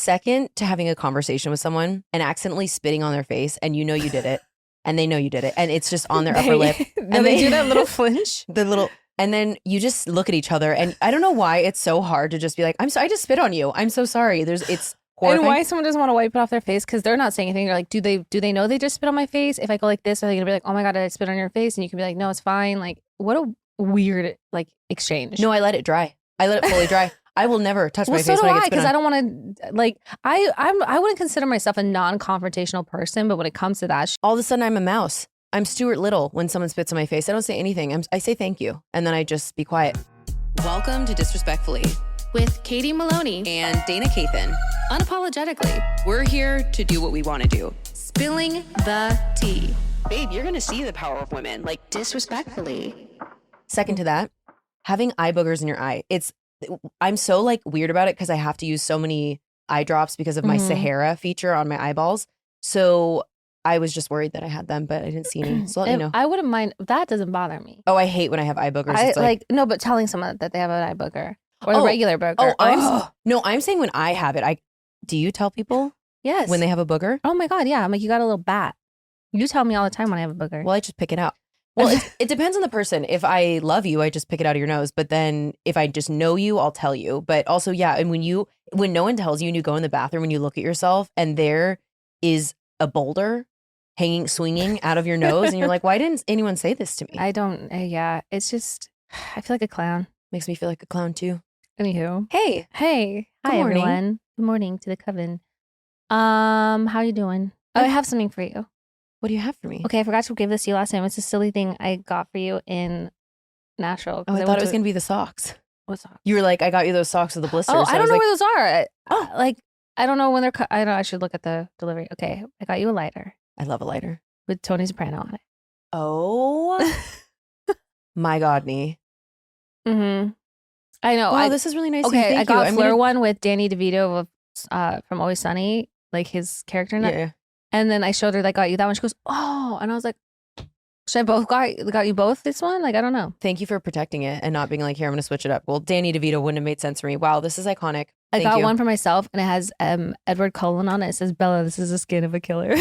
second to having a conversation with someone and accidentally spitting on their face and you know you did it and they know you did it and it's just on their upper lip. And they do that little flinch. And then you just look at each other and I don't know why it's so hard to just be like, I just spit on you. I'm so sorry. It's horrifying. And why someone doesn't want to wipe it off their face because they're not saying anything. They're like, do they know they just spit on my face? If I go like this, are they gonna be like, oh my God, did I spit on your face? And you can be like, no, it's fine. Like, what a weird like exchange. No, I let it dry. I let it fully dry. I will never touch my face so do when I I get spit on. because I don't want to like I wouldn't consider myself a non-confrontational person, but when it comes to that, all of a sudden I'm a mouse. I'm Stuart Little when someone spits on my face. I don't say anything. I say thank you. And then I just be quiet. Welcome to Disrespectfully with Katie Maloney and Dayna Kathan. Unapologetically, We're here to do what we want to do. spilling the tea. Babe, you're going to see the power of women. Like, Disrespectfully. second to that, having eye boogers in your eye. I'm so like weird about it because I have to use so many eye drops because of my Sahara feature on my eyeballs. So I was just worried that I had them, but I didn't see any. So let me know. I wouldn't mind. That doesn't bother me. Oh, I hate when I have eye boogers. I It's like no, but telling someone that they have an eye booger or the regular booger. I'm saying when I have it. Do you tell people Yes. when they have a booger? Oh my God, yeah. I'm like, you got a little bat. You tell me all the time when I have a booger. Well, I just pick it out. Well, it depends on the person. If I love you, I just pick it out of your nose. But then if I just know you, I'll tell you. But also, yeah, and when no one tells you and you go in the bathroom and you look at yourself and there is a boulder swinging out of your nose and you're like, why didn't anyone say this to me? I don't, yeah. It's just, I feel like a clown. Makes me feel like a clown too. Anywho. Hey. Hi, morning. everyone. Good morning to the coven. How you doing? I have something for you. What do you have for me? Okay, I forgot to give this to you last time. It's a silly thing I got for you in Nashville. Oh, I thought it was going to be the socks. What socks? You were like, I got you those socks with the blisters. Oh, So I don't know was where those are. Oh. Like, I don't know when they're I know I should look at the delivery. Okay, I got you a lighter I love a lighter. with Tony Soprano on it. Oh. My God, Nee. Mm-hmm. I know. Wow, this is really nice. Okay, Thank I got you. Fleur one with Danny DeVito from Always Sunny, like his character in it. Yeah. And then I showed her, like, got you that one. She goes, oh. And I was like, should I both got you both this one? Like, I don't know. Thank you for protecting it and not being like, here, I'm going to switch it up. Well, Danny DeVito wouldn't have made sense for me. Wow, this is iconic. I got one for myself and it has Edward Cullen on it. It says, Bella, this is the skin of a killer.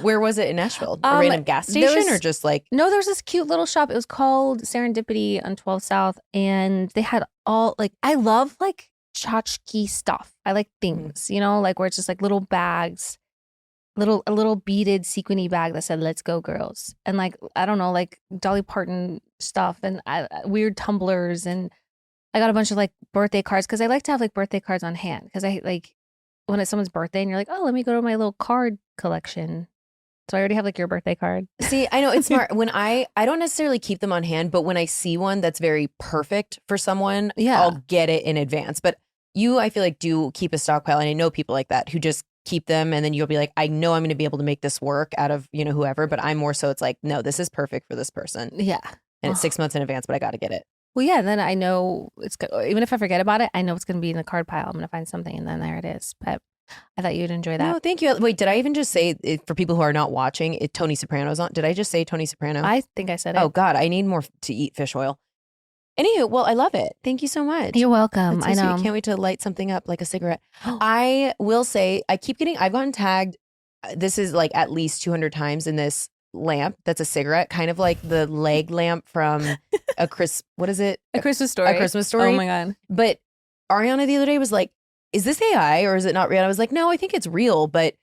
Where was it in Nashville? A random gas station or just like? No, there's this cute little shop. It was called Serendipity on 12 South. And they had all, like, I love like tchotchke stuff. I like things, you know, like where it's just like little bags. A little beaded sequiny bag that said "Let's go, girls," and like I don't know, like Dolly Parton stuff and weird tumblers, and I got a bunch of like birthday cards because I like to have like birthday cards on hand because I like when it's someone's birthday and you're like, oh, let me go to my little card collection. So I already have like your birthday card. See, I know it's smart. When I don't necessarily keep them on hand, but when I see one that's very perfect for someone, I'll get it in advance. But you, I feel like, do keep a stockpile, and I know people like that who just keep them and then you'll be like, I know I'm going to be able to make this work out of, you know, whoever, but I'm more so it's like, no, this is perfect for this person. Yeah. And it's 6 months in advance, but I got to get it. Well, yeah, then I know it's even if I forget about it, I know it's going to be in the card pile. I'm going to find something and then there it is. But I thought you'd enjoy that. No, thank you. Wait, did I even just say for people who are not watching, Tony Soprano's on? Did I just say Tony Soprano? I think I said it. Oh God, I need more to eat fish oil. Anywho, well, I love it. Thank you so much. You're welcome. That's so I know. Sweet. Can't wait to light something up like a cigarette. I will say, I've gotten tagged. This is like at least 200 times in this lamp that's a cigarette, kind of like the leg lamp from A Christmas Story. A Christmas Story. Oh my God. But Ariana the other day was like, is this AI or is it not real? And I was like, no, I think it's real. But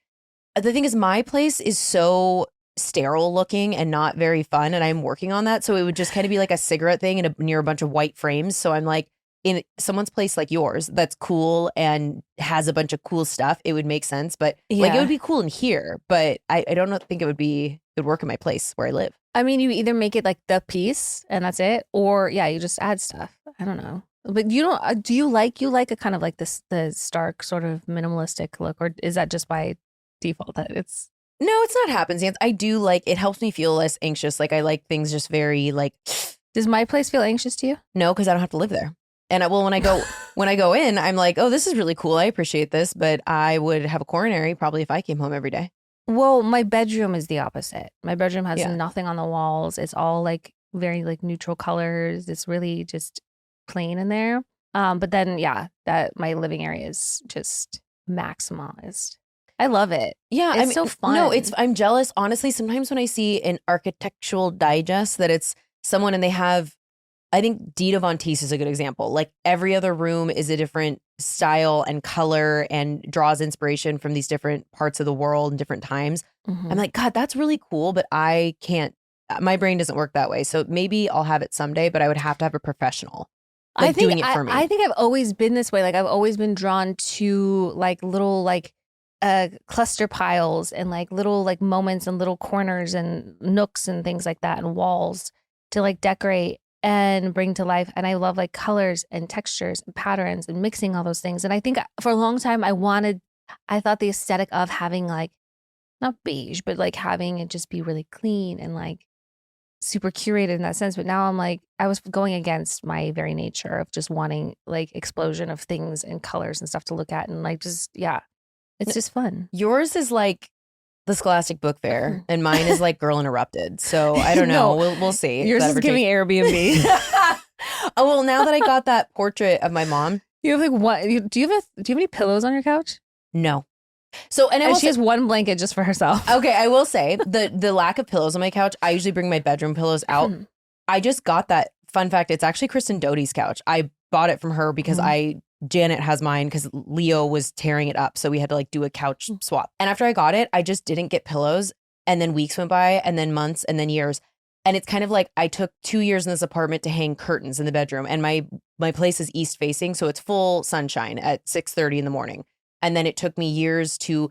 the thing is, my place is so sterile looking and not very fun, and I'm working on that. So it would just kind of be like a cigarette thing near a bunch of white frames. So I'm like, in someone's place like yours that's cool and has a bunch of cool stuff, it would make sense. But like it would be cool in here, but I don't think it would work in my place where I live. I mean, you either make it like the piece and that's it, or you just add stuff. I don't know. But you don't, do you like a kind of like the stark sort of minimalistic look, or is that just by default that it's? No, it's not happenstance. I do like, it helps me feel less anxious. Like I like things just very like. Does my place feel anxious to you? No, because I don't have to live there. And when I go in, I'm like, oh, this is really cool. I appreciate this, but I would have a coronary probably if I came home every day. Well, my bedroom is the opposite. My bedroom has nothing on the walls. It's all like very like neutral colors. It's really just plain in there. But then, that my living area is just maximized. I love it. Yeah, it's so fun. No, I'm jealous. Honestly, sometimes when I see an architectural digest that it's someone and they have, I think Dita Von Teese is a good example. Like every other room is a different style and color and draws inspiration from these different parts of the world and different times. Mhm. I'm like, God, that's really cool, but I can't, my brain doesn't work that way. So maybe I'll have it someday, but I would have to have a professional doing it for me. I think I've always been this way. Like I've always been drawn to like little like cluster piles and like little like moments and little corners and nooks and things like that and walls to like decorate and bring to life. And I love like colors and textures and patterns and mixing all those things. And I think for a long time I thought the aesthetic of having like not beige, but like having it just be really clean and like super curated in that sense. But now I'm like, I was going against my very nature of just wanting like explosion of things and colors and stuff to look at. And like, just, it's just fun. Yours is like the Scholastic Book Fair and mine is like Girl Interrupted. So I don't know. We'll see. Yours is giving Airbnb. Oh, well, now that I got that portrait of my mom. You have like what? Do you have any pillows on your couch? No. So, and she has one blanket just for herself. Okay, I will say the lack of pillows on my couch, I usually bring my bedroom pillows out. I just got that. Fun fact, it's actually Kristen Doty's couch. I bought it from her because Janet has mine because Leo was tearing it up. So we had to like do a couch swap. And after I got it, I just didn't get pillows. And then weeks went by and then months and then years. And it's kind of like I took 2 years in this apartment to hang curtains in the bedroom. And my place is east facing. So it's full sunshine at 6:30 in the morning. And then it took me years to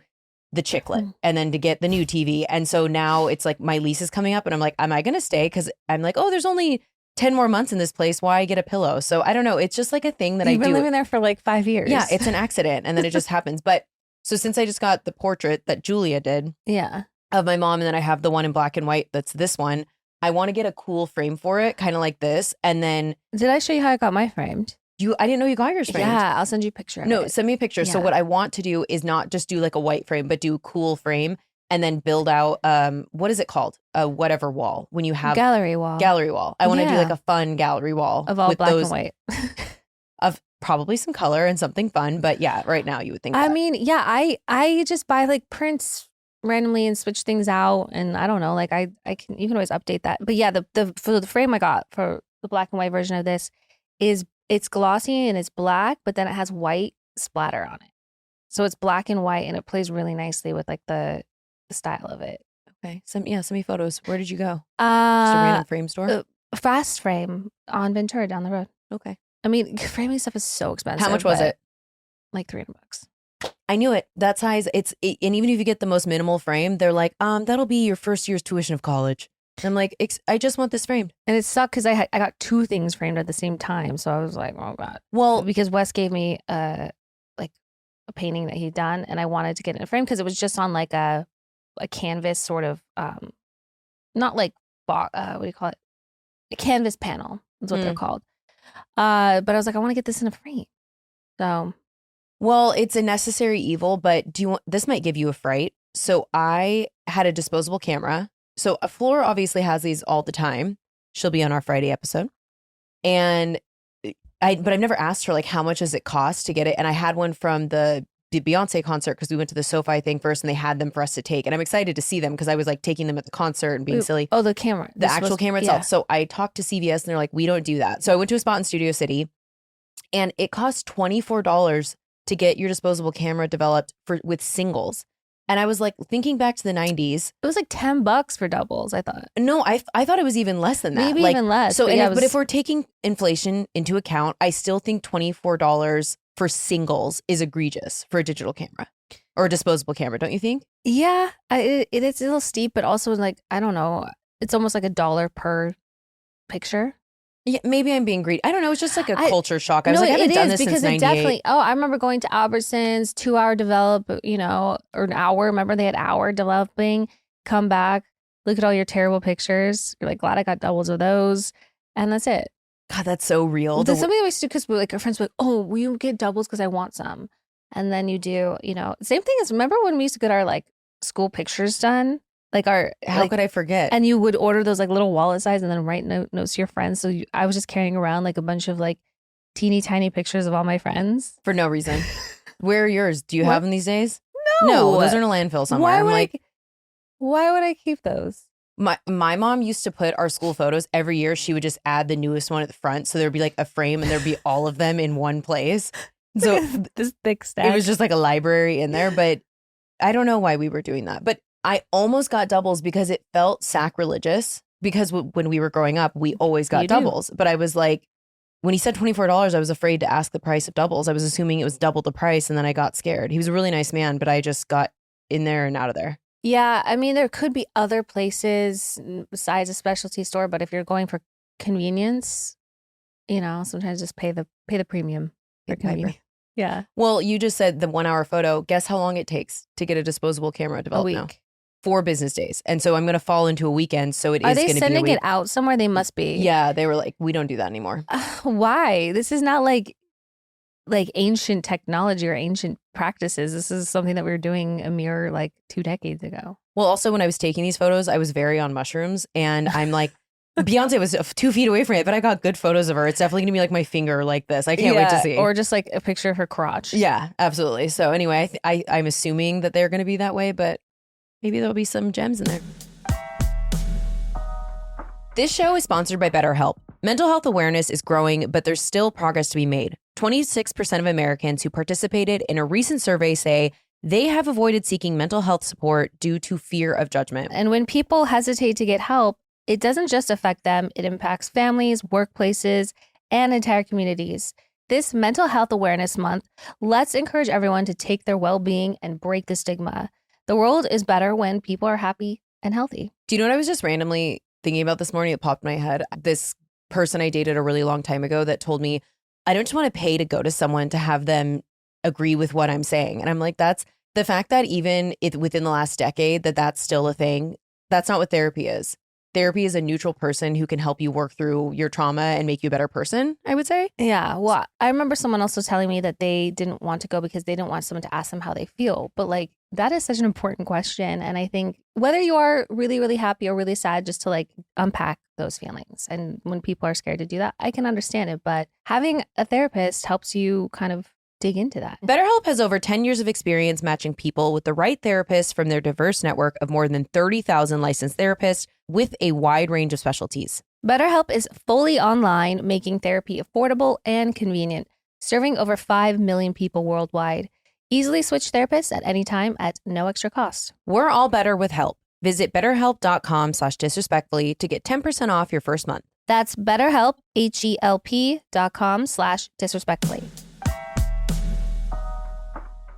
the chiclet and then to get the new TV. And so now it's like my lease is coming up and I'm like, am I going to stay? Because I'm like, oh, there's only 10 more months in this place. Why get a pillow? So I don't know. It's just like a thing that You've been living there for like 5 years. Yeah, it's an accident. And then it just happens. But so since I just got the portrait that Julia did of my mom, and then I have the one in black and white that's this one, I want to get a cool frame for it, kind of like this. And then did I show you how I got my framed? I didn't know you got yours framed. Yeah, I'll send you a picture of it. Send me a picture. Yeah. So what I want to do is not just do like a white frame, but do a cool frame and then build out, what is it called? A whatever wall. When you have gallery wall. I want to do like a fun gallery wall. Of all black and white. Of probably some color and something fun. But yeah, right now you would think I mean, yeah, I just buy like prints randomly and switch things out. And I don't know, like you can always update that. But yeah, for the frame I got for the black and white version of this it's glossy and it's black, but then it has white splatter on it. So it's black and white and it plays really nicely with like the style of it. Okay. Send me photos. Where did you go? Just a random frame store? Fast Frame on Ventura down the road. Okay. I mean, framing stuff is so expensive. How much was it? Like $300. I knew it. That size, and even if you get the most minimal frame, they're like, that'll be your first year's tuition of college. And I'm like, I just want this framed. And it sucked because I got two things framed at the same time. So I was like, oh God. Well, because Wes gave me a painting that he'd done and I wanted to get it in a frame because it was just on like a canvas sort of, not like, what do you call it? A canvas panel is what they're called. But I was like, I want to get this in a frame. So. Well, it's a necessary evil, but this might give you a fright. So I had a disposable camera. So Flora obviously has these all the time. She'll be on our Friday episode. But I've never asked her like, how much does it cost to get it? And I had one from the Beyonce concert because we went to the SoFi thing first and they had them for us to take. And I'm excited to see them because I was like taking them at the concert and being silly. Oh, the camera. The actual camera itself. Yeah. So I talked to CVS and they're like, we don't do that. So I went to a spot in Studio City and it costs $24 to get your disposable camera developed with singles. And I was like thinking back to the 90s. It was like $10 for doubles, I thought. No, I thought it was even less than that. Maybe even less. So, but if we're taking inflation into account, I still think $24 for singles is egregious for a digital camera or a disposable camera, don't you think? Yeah, it is a little steep, but also like, I don't know, it's almost like $1 per picture. Yeah, maybe I'm being greedy. I don't know. It's just like a culture shock. I was like, I haven't done this since 98. Definitely. Oh, I remember going to Albertsons, 2-hour develop, or an hour. Remember they had hour developing. Come back, look at all your terrible pictures. You're like, glad I got doubles of those, and that's it. God, that's so real. There's something we used to do because like our friends were like, oh, will you get doubles because I want some, and then you do. Same thing as remember when we used to get our like school pictures done. Like how could I forget? And you would order those like little wallet size and then write notes to your friends. So I was just carrying around like a bunch of like teeny tiny pictures of all my friends. For no reason. Where are yours? Do you What? have them these days? No. No, those are in a landfill somewhere. Why would I keep those? My mom used to put our school photos every year. She would just add the newest one at the front. So there'd be like a frame and there'd be all of them in one place. So this thick stack. It was just like a library in there. But I don't know why we were doing that. But I almost got doubles because it felt sacrilegious. Because when we were growing up, we always got doubles. But I was like, when he said $24, I was afraid to ask the price of doubles. I was assuming it was double the price. And then I got scared. He was a really nice man, but I just got in there and out of there. Yeah, I mean, there could be other places besides a specialty store, but if you're going for convenience, sometimes just pay the premium for convenience. Yeah. Well, you just said the 1 hour photo. Guess how long it takes to get a disposable camera developed now? 4 business days. And so I'm going to fall into a weekend. So it is going to be a week. Are they sending it out somewhere? They must be. Yeah, they were like, we don't do that anymore. Why? This is not like ancient technology or ancient practices. This is something that we were doing a mere 2 decades ago. Well, also when I was taking these photos, I was very on mushrooms and I'm like, Beyonce was 2 feet away from it, but I got good photos of her. It's definitely gonna be like my finger like this. I can't wait to see. Or just like a picture of her crotch. Yeah, absolutely. So anyway, I'm assuming that they're gonna be that way, but maybe there'll be some gems in there. This show is sponsored by BetterHelp. Mental health awareness is growing, but there's still progress to be made. 26% of Americans who participated in a recent survey say they have avoided seeking mental health support due to fear of judgment. And when people hesitate to get help, it doesn't just affect them, it impacts families, workplaces, and entire communities. This Mental Health Awareness Month, let's encourage everyone to take their well-being and break the stigma. The world is better when people are happy and healthy. Do you know what I was just randomly thinking about this morning? It popped in my head. This person I dated a really long time ago that told me, I don't just want to pay to go to someone to have them agree with what I'm saying. And I'm like, that's the fact that even within the last decade that's still a thing. That's not what therapy is. Therapy is a neutral person who can help you work through your trauma and make you a better person, I would say. Yeah. Well, I remember someone also telling me that they didn't want to go because they didn't want someone to ask them how they feel. But that is such an important question. And I think whether you are really, really happy or really sad, just to unpack those feelings. And when people are scared to do that, I can understand it. But having a therapist helps you kind of dig into that. BetterHelp has over 10 years of experience matching people with the right therapist from their diverse network of more than 30,000 licensed therapists with a wide range of specialties. BetterHelp is fully online, making therapy affordable and convenient, serving over 5 million people worldwide. Easily switch therapists at any time at no extra cost. We're all better with help. Visit betterhelp.com/disrespectfully to get 10% off your first month. That's BetterHelp, HELP.com/disrespectfully.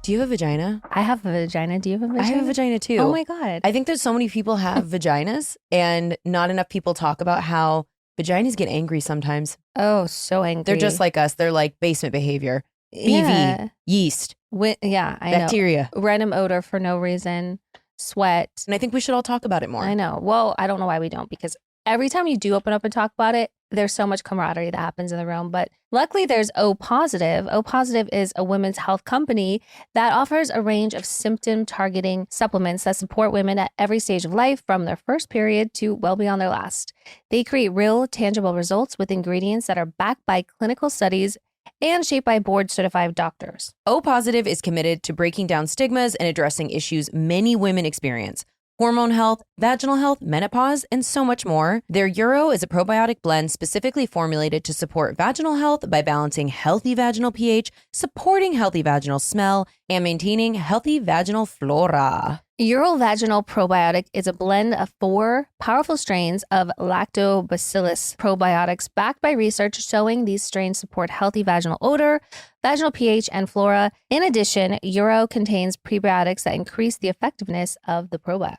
Do you have a vagina? I have a vagina. Do you have a vagina? I have a vagina too. Oh my God. I think that so many people have vaginas and not enough people talk about how vaginas get angry sometimes. Oh, so angry. They're just like us. They're like basement behavior. BV, yeast, bacteria. Random odor for no reason, sweat. And I think we should all talk about it more. I know. Well, I don't know why we don't, because every time you do open up and talk about it, there's so much camaraderie that happens in the room. But luckily, there's Positiv. Positiv is a women's health company that offers a range of symptom-targeting supplements that support women at every stage of life, from their first period to well beyond their last. They create real, tangible results with ingredients that are backed by clinical studies and shaped by board-certified doctors. Positiv is committed to breaking down stigmas and addressing issues many women experience. Hormone health, vaginal health, menopause, and so much more. Their Euro is a probiotic blend specifically formulated to support vaginal health by balancing healthy vaginal pH, supporting healthy vaginal smell, and maintaining healthy vaginal flora. Urovaginal Probiotic is a blend of 4 powerful strains of lactobacillus probiotics backed by research showing these strains support healthy vaginal odor, vaginal pH, and flora. In addition, Euro contains prebiotics that increase the effectiveness of the probiotics.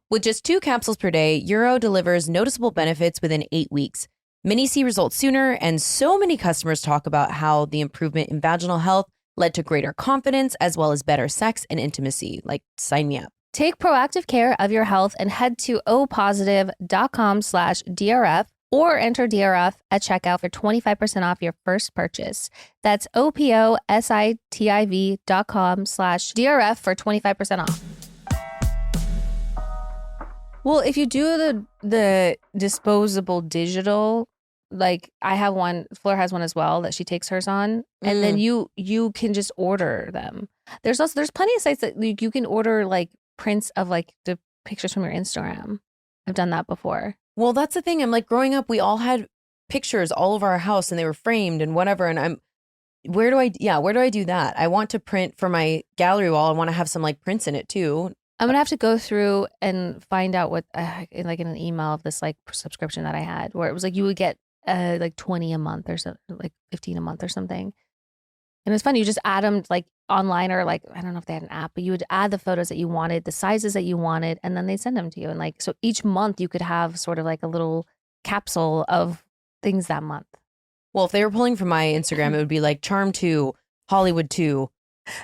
With just 2 capsules per day, Euro delivers noticeable benefits within 8 weeks. Many see results sooner, and so many customers talk about how the improvement in vaginal health led to greater confidence as well as better sex and intimacy. Sign me up. Take proactive care of your health and head to opositiv.com/DRF or enter DRF at checkout for 25% off your first purchase. That's opositiv.com/DRF for 25% off. Well, if you do the disposable digital like I have one, Fleur has one as well that she takes hers on, and then you can just order them. There's plenty of sites that you can order like prints of like the pictures from your Instagram. I've done that before. Well, that's the thing. I'm like, growing up, we all had pictures all over our house and they were framed and whatever. And where do I do that? I want to print for my gallery wall. I want to have some like prints in it too. I'm gonna have to go through and find out what, like in an email of this like subscription that I had, where it was like you would get like 20 a month or so, like 15 a month or something. And it's funny, you just add them like online, or like, I don't know if they had an app, but you would add the photos that you wanted, the sizes that you wanted, and then they send them to you. And like, so each month you could have sort of like a little capsule of things that month. Well, if they were pulling from my Instagram, it would be like Charm 2, Hollywood 2,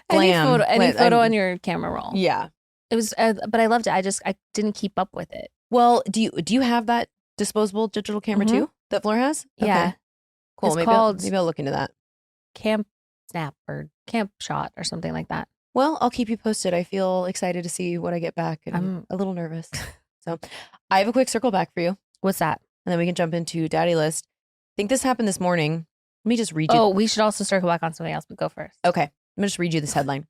Glam. Any photo on your camera roll. Yeah. It was, but I loved it. I didn't keep up with it. Well, do you have that disposable digital camera too that Fleur has? Yeah. Okay. Cool. It's Maybe called I'll look into that. Camp Snap or Camp Shot or something like that. Well, I'll keep you posted. I feel excited to see what I get back, and I'm a little nervous. So I have a quick circle back for you. What's that? And then we can jump into Daddy List. I think this happened this morning. Let me just read you. Oh, we should also circle back on something else, but go first. Okay. I'm going to just read you this headline.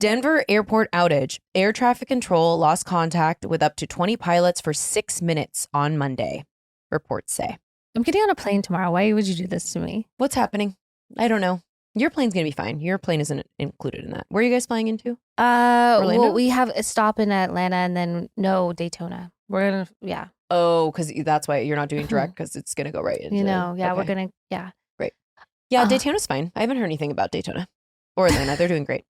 Denver airport outage. Air traffic control lost contact with up to 20 pilots for 6 minutes on Monday, reports say. I'm getting on a plane tomorrow. Why would you do this to me? What's happening? I don't know. Your plane's going to be fine. Your plane isn't included in that. Where are you guys flying into? Orlando? Well, we have a stop in Atlanta and then Daytona. We're going to, yeah. Oh, because that's why you're not doing direct, because it's going to go right into. Yeah, okay. we're going to, yeah. Great. Yeah, Daytona's fine. I haven't heard anything about Daytona or Atlanta. They're doing great.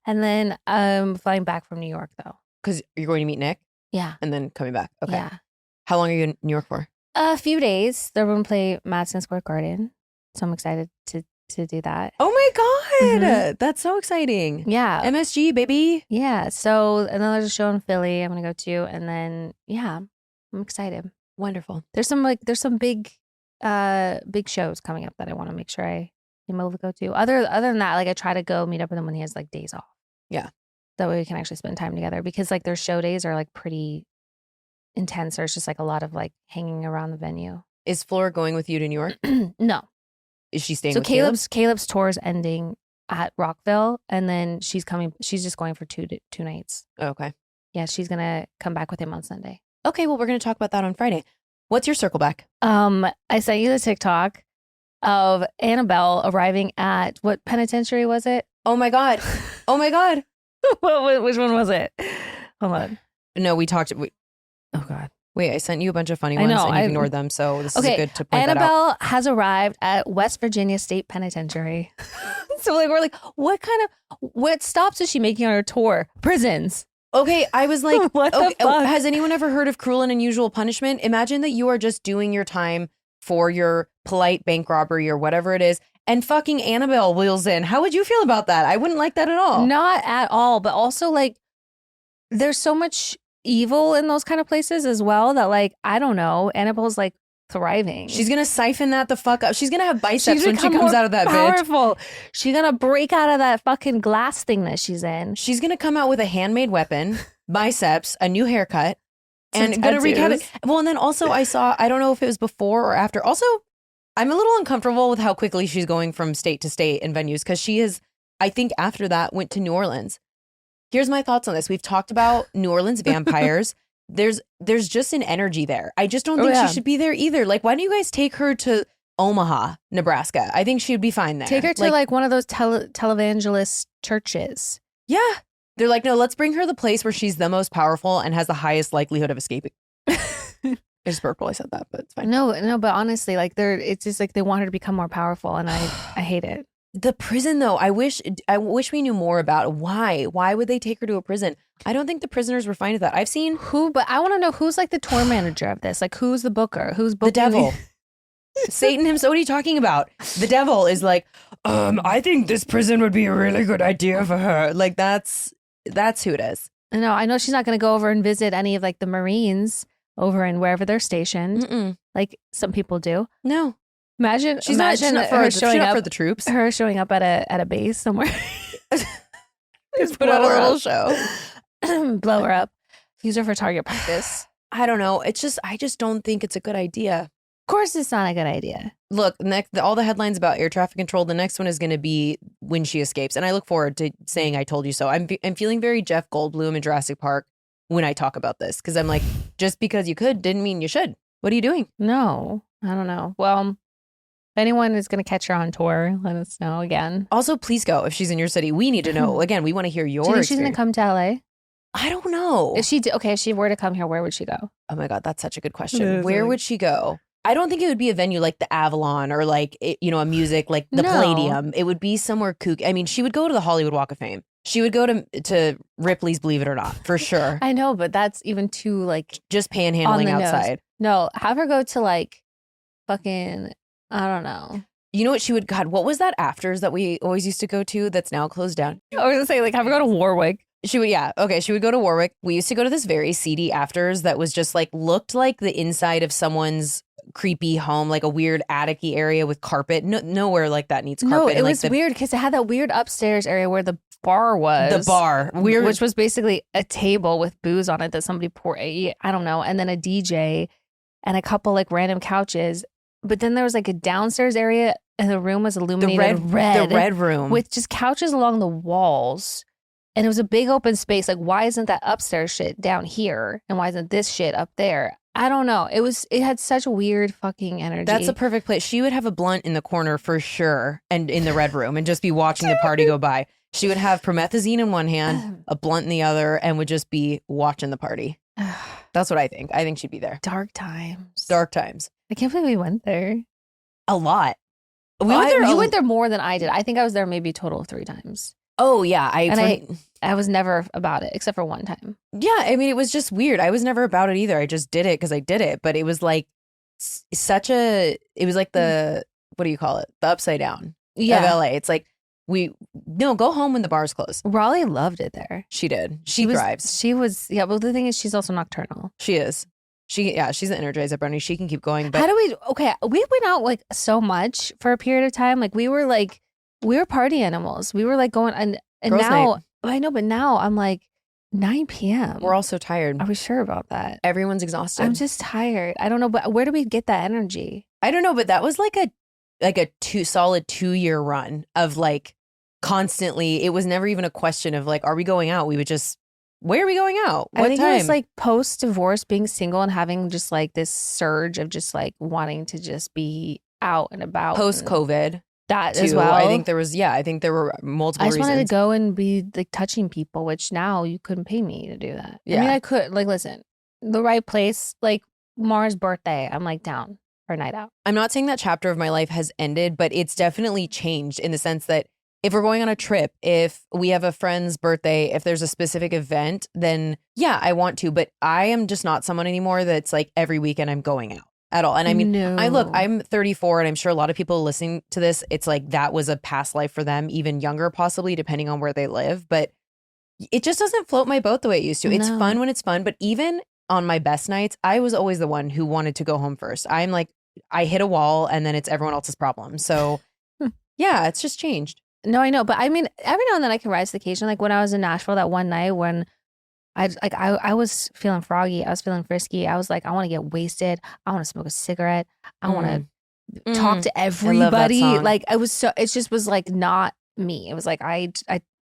And then I'm flying back from New York, though. Because you're going to meet Nick? Yeah. And then coming back? Okay. Yeah. How long are you in New York for? A few days. They're going to play Madison Square Garden. So I'm excited to do that. Oh my God. That's so exciting. Yeah. MSG, baby. Yeah. So, and then there's a show in Philly I'm going to go to. And then, yeah, I'm excited. Wonderful. There's some big shows coming up that I want to make sure I am able to go to. Other than that, like I try to go meet up with him when he has like days off. Yeah. That way we can actually spend time together, because like their show days are like pretty intense. Or it's just like a lot of like hanging around the venue. Is Fleur going with you to New York? No. Is she staying so with Caleb? Caleb's tour is ending at Rockville, and then she's just going for two nights. Oh, okay. Yeah, she's gonna come back with him on Sunday. Okay, well, we're gonna talk about that on Friday. What's your circle back? I sent you the TikTok of Annabelle arriving at, what penitentiary was it? Oh my God. Oh my God. Which one was it? Hold on. No, we talked. Oh God. Wait, I sent you a bunch of funny ones and you ignored them. So this is good to point that out. Annabelle has arrived at West Virginia State Penitentiary. So like, we're like, what stops is she making on her tour? Prisons. Okay, I was like, what the fuck? Has anyone ever heard of cruel and unusual punishment? Imagine that you are just doing your time for your polite bank robbery or whatever it is, and fucking Annabelle wheels in. How would you feel about that? I wouldn't like that at all. Not at all. But also, like, there's so much evil in those kind of places as well that, like, I don't know, Annabelle's like thriving. She's gonna siphon that the fuck up. She's gonna have biceps when she comes out of that powerful. bitch. She's gonna break out of that fucking glass thing that she's in. She's gonna come out with a handmade weapon, biceps, a new haircut, and gonna wreak havoc. Well, and then also I don't know if it was before or after. Also, I'm a little uncomfortable with how quickly she's going from state to state in venues, because she is, I think after that, went to New Orleans. Here's my thoughts on this. We've talked about New Orleans vampires. There's just an energy there. I just don't think she should be there either. Like, why don't you guys take her to Omaha, Nebraska? I think she would be fine there. Take her to like one of those televangelist churches. Yeah. They're like, no, let's bring her the place where she's the most powerful and has the highest likelihood of escaping. I just burped while I said that, but it's fine. No, but honestly, like it's just like they want her to become more powerful, and I hate it. The prison, though, I wish we knew more about why. Why would they take her to a prison? I don't think the prisoners were fine with that. I've seen but I want to know who's like the tour manager of this. Like, who's the booker? Who's booking the devil? Satan himself. What are you talking about? The devil is like, I think this prison would be a really good idea for her. Like, that's who it is. I know she's not going to go over and visit any of like the Marines over in wherever they're stationed, like some people do. No. Imagine she's not her showing up for the troops. Her showing up at a base somewhere. Just put on a little show. Blow her up. Use her for target practice. I don't know. I just don't think it's a good idea. course it's not a good idea. Look, all the headlines about air traffic control, the next one is going to be when she escapes. And I look forward to saying I told you so. I'm feeling very Jeff Goldblum in Jurassic Park when I talk about this. Because I'm like, just because you could didn't mean you should. What are you doing? No, I don't know. Well, if anyone is going to catch her on tour, let us know again. Also, please go if she's in your city. We need to know. Again, we want to hear your Do you think experience. she's going to come to LA? I don't know. If she were to come here, where would she go? Oh my God, that's such a good question. Where would she go? I don't think it would be a venue like the Avalon or like, a music like the Palladium. It would be somewhere kook. I mean, she would go to the Hollywood Walk of Fame. She would go to Ripley's Believe It or Not, for sure. I know, but that's even too like just panhandling outside. No, have her go to like fucking, I don't know. You know what she would, God, what was that afters that we always used to go to that's now closed down? I was gonna say, like, have her go to Warwick. She would, yeah. Okay, she would go to Warwick. We used to go to this very seedy afters that was just like, looked like the inside of someone's creepy home, like a weird attic-y area with carpet. Nowhere like that needs carpet. No, it and, was weird because it had that weird upstairs area where the bar was. The bar. Weird. Which was basically a table with booze on it that somebody poured, I don't know, and then a DJ and a couple like random couches. But then there was like a downstairs area and the room was illuminated red. The red room. With just couches along the walls. And it was a big open space. Like, why isn't that upstairs shit down here? And why isn't this shit up there? I don't know. It had such weird fucking energy. That's a perfect place. She would have a blunt in the corner for sure and in the red room and just be watching the party go by. She would have promethazine in one hand, a blunt in the other, and would just be watching the party. That's what I think. I think she'd be there. Dark times. Dark times. I can't believe we went there. A lot. We went there. You went there more than I did. I think I was there maybe a total of 3 times. Oh, yeah. I was never about it except for one time. Yeah. I mean, it was just weird. I was never about it either. I just did it because I did it. But it was like it was like the, what do you call it? The upside down of LA. It's like, go home when the bars close. Raleigh loved it there. She did. She thrives. Well, the thing is, she's also nocturnal. She is. She's an Energizer bunny. She can keep going. But we went out like so much for a period of time. Like we were party animals. We were like going and Girls' now night. I know, but now I'm like 9 p.m. We're all so tired. Are we sure about that? Everyone's exhausted. I'm just tired. I don't know, but where do we get that energy? I don't know, but that was like a solid 2-year run of like constantly. It was never even a question of like, are we going out? We would just, where are we going out? What I think time? it was like post-divorce, being single and having just like this surge of just like wanting to just be out and about. Post-COVID. That too. as well. I think there were multiple I just reasons. wanted to go and be like touching people, which now you couldn't pay me to do that. Yeah. I mean, I could, like, listen, the right place, like Mara's birthday, I'm like down for a night out. I'm not saying that chapter of my life has ended, but it's definitely changed in the sense that if we're going on a trip, if we have a friend's birthday, if there's a specific event, then yeah, I want to. But I am just not someone anymore that's like every weekend I'm going out at all. And I mean, I'm 34 and I'm sure a lot of people listening to this, it's like that was a past life for them, even younger possibly, depending on where they live. But it just doesn't float my boat the way it used to. It's fun when it's fun. But even on my best nights, I was always the one who wanted to go home first. I'm like, I hit a wall and then it's everyone else's problem. So yeah, it's just changed. No, I know. But I mean, every now and then I can rise to the occasion. Like when I was in Nashville that one night when I was feeling froggy. I was feeling frisky. I was like, I want to get wasted. I want to smoke a cigarette. I want to talk to everybody. Like it just was like not me. It was like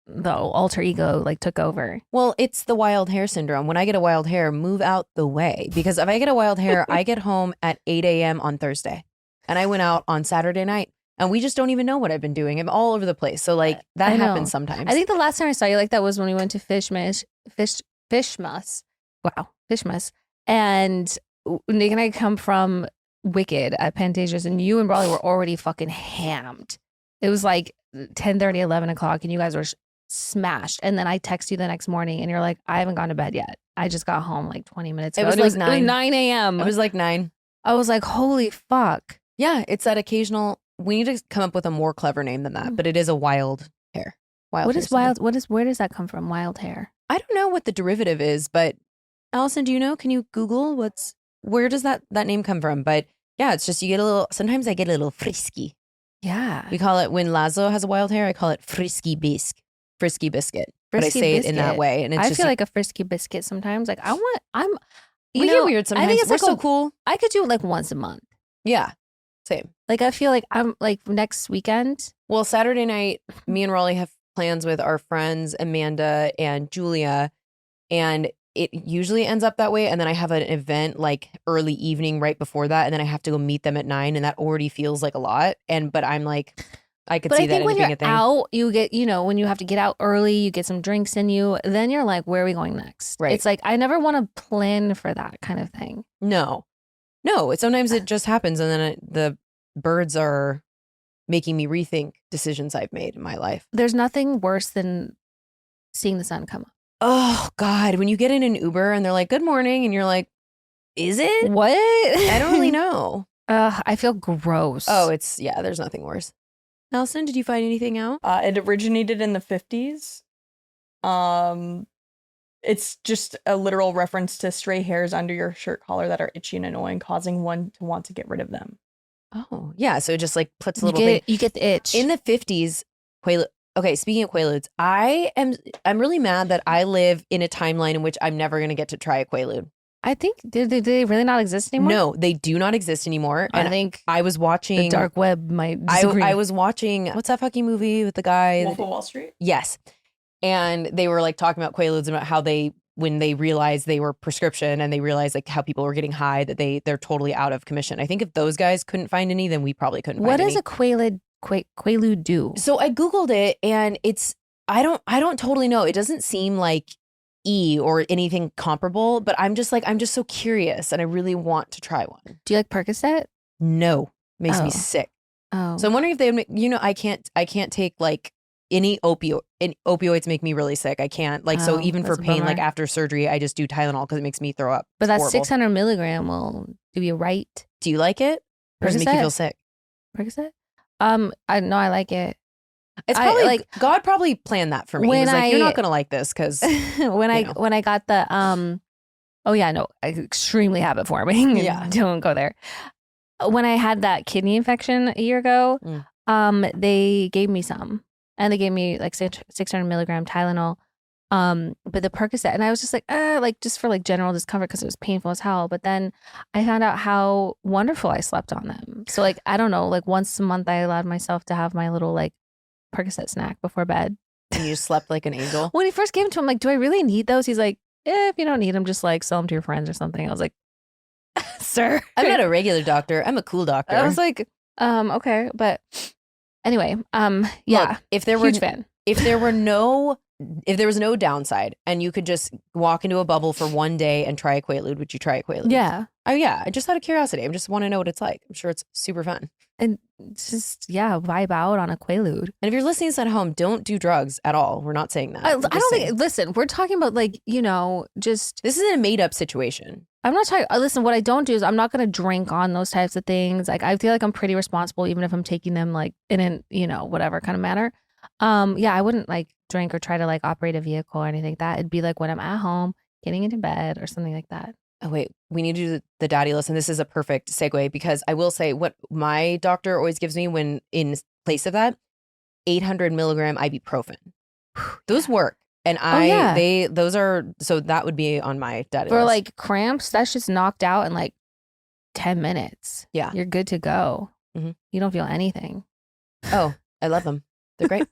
the alter ego like took over. Well, it's the wild hair syndrome. When I get a wild hair, move out the way. Because if I get a wild hair, I get home at 8 a.m. on Thursday. And I went out on Saturday night. And we just don't even know what I've been doing. I'm all over the place. So like that happens sometimes. I think the last time I saw you like that was when we went to Fishmas. Wow, Fishmas. And Nick and I come from Wicked at Pantasia's, and you and Brawley were already fucking hammed. It was like 10:30, 11 o'clock, and you guys were smashed. And then I text you the next morning, and you're like, I haven't gone to bed yet. I just got home like 20 minutes ago. It was 9. It was 9 a.m. It was like 9. I was like, holy fuck. Yeah, it's that occasional. We need to come up with a more clever name than that, but it is a wild hair. Where does that come from? Wild hair. I don't know what the derivative is, but Allison, do you know? Can you Google where does that name come from? But yeah, it's just sometimes I get a little frisky. Yeah. We call it, when Lazo has a wild hair, I call it frisky biscuit. But I say it in that way. And it's I feel like a frisky biscuit sometimes. Like we get weird sometimes. I think it's We're like so cool. I could do it like once a month. Yeah, same. Like, I feel like I'm like next weekend. Well, Saturday night, me and Raleigh have plans with our friends, Amanda and Julia, and it usually ends up that way. And then I have an event like early evening right before that, and then I have to go meet them at 9, and that already feels like a lot. But I'm like, I could But see I that think when being you're a thing. out, you get, when you have to get out early, you get some drinks in you, then you're like, where are we going next? Right. It's like, I never want to plan for that kind of thing. No, sometimes it just happens, and then the birds are making me rethink decisions I've made in my life. There's nothing worse than seeing the sun come up. Oh God, when you get in an Uber and they're like, "Good morning," and you're like, "Is it? What? I don't really know." I feel gross. Oh, there's nothing worse. Nelson, did you find anything out? It originated in the 50s. It's just a literal reference to stray hairs under your shirt collar that are itchy and annoying, causing one to want to get rid of them. Oh, yeah. So it just like puts a little thing. You get the itch. In the 50s, okay, speaking of Quaaludes, I'm really mad that I live in a timeline in which I'm never going to get to try a Quaalude. I think, do they really not exist anymore? No, they do not exist anymore. I think I was watching the dark web might disagree. I was watching, what's that fucking movie with the guy? Wolf of Wall Street? Yes. And they were like talking about Quaaludes and about how when they realized they were prescription and they realized like how people were getting high, that they're totally out of commission. I think if those guys couldn't find any, then we probably couldn't find any. What does a Quaalude do? So I Googled it, and I don't totally know. It doesn't seem like or anything comparable, but I'm just so curious, and I really want to try one. Do you like Percocet? No, makes me Oh. sick. Oh. So I'm wondering if they would make, I can't take like any opioids make me really sick. I can't so Oh, even for that's a pain, like bummer. after surgery, I just do Tylenol because it makes me throw up. But It's that horrible. 600 milligram will do you right. Do you like it? Or does it make you Percocet? feel sick? Percocet? I know I like it. It's I, probably like, God probably planned that for me. He when was like, you're I- not gonna like this because when I got the oh yeah, no, extremely habit forming. Yeah. Don't go there. When I had that kidney infection a year ago, they gave me some. And they gave me like 600 milligram Tylenol. But the Percocet, and I was just like just for like general discomfort because it was painful as hell. But then I found out how wonderful I slept on them. So like, I don't know, like once a month I allowed myself to have my little like Percocet snack before bed. and you just slept like an angel. When he first gave them to him, I'm like, do I really need those? He's like, if you don't need them, just like sell them to your friends or something. I was like, sir, I'm not a regular doctor. I'm a cool doctor. I was like, okay, but anyway, yeah, Look, if there were huge fan. if there was no downside and you could just walk into a bubble for one day and try a Quaalude, would you try a Quaalude? Yeah, Oh yeah. Just out of curiosity. I just want to know what it's like. I'm sure it's super fun. and just vibe out on a Quaalude. And if you're listening to this at home, don't do drugs at all. We're not saying that. I I'm just don't saying. think. Listen, we're talking about like just. This isn't a made up situation. I'm not talking. Listen, what I don't do is I'm not going to drink on those types of things. Like I feel like I'm pretty responsible, even if I'm taking them like in an whatever kind of manner. Yeah, I wouldn't like drink or try to like operate a vehicle or anything like that. It'd be like when I'm at home, getting into bed or something like that. Oh wait, we need to do the daddy list, and this is a perfect segue because I will say what my doctor always gives me when in place of that, 800 milligram ibuprofen. Those work, and those are so that would be on my daddy For list. like cramps, that's just knocked out in like 10 minutes. Yeah. You're good to go. Mhm. You don't feel anything. Oh, I love them. They're great.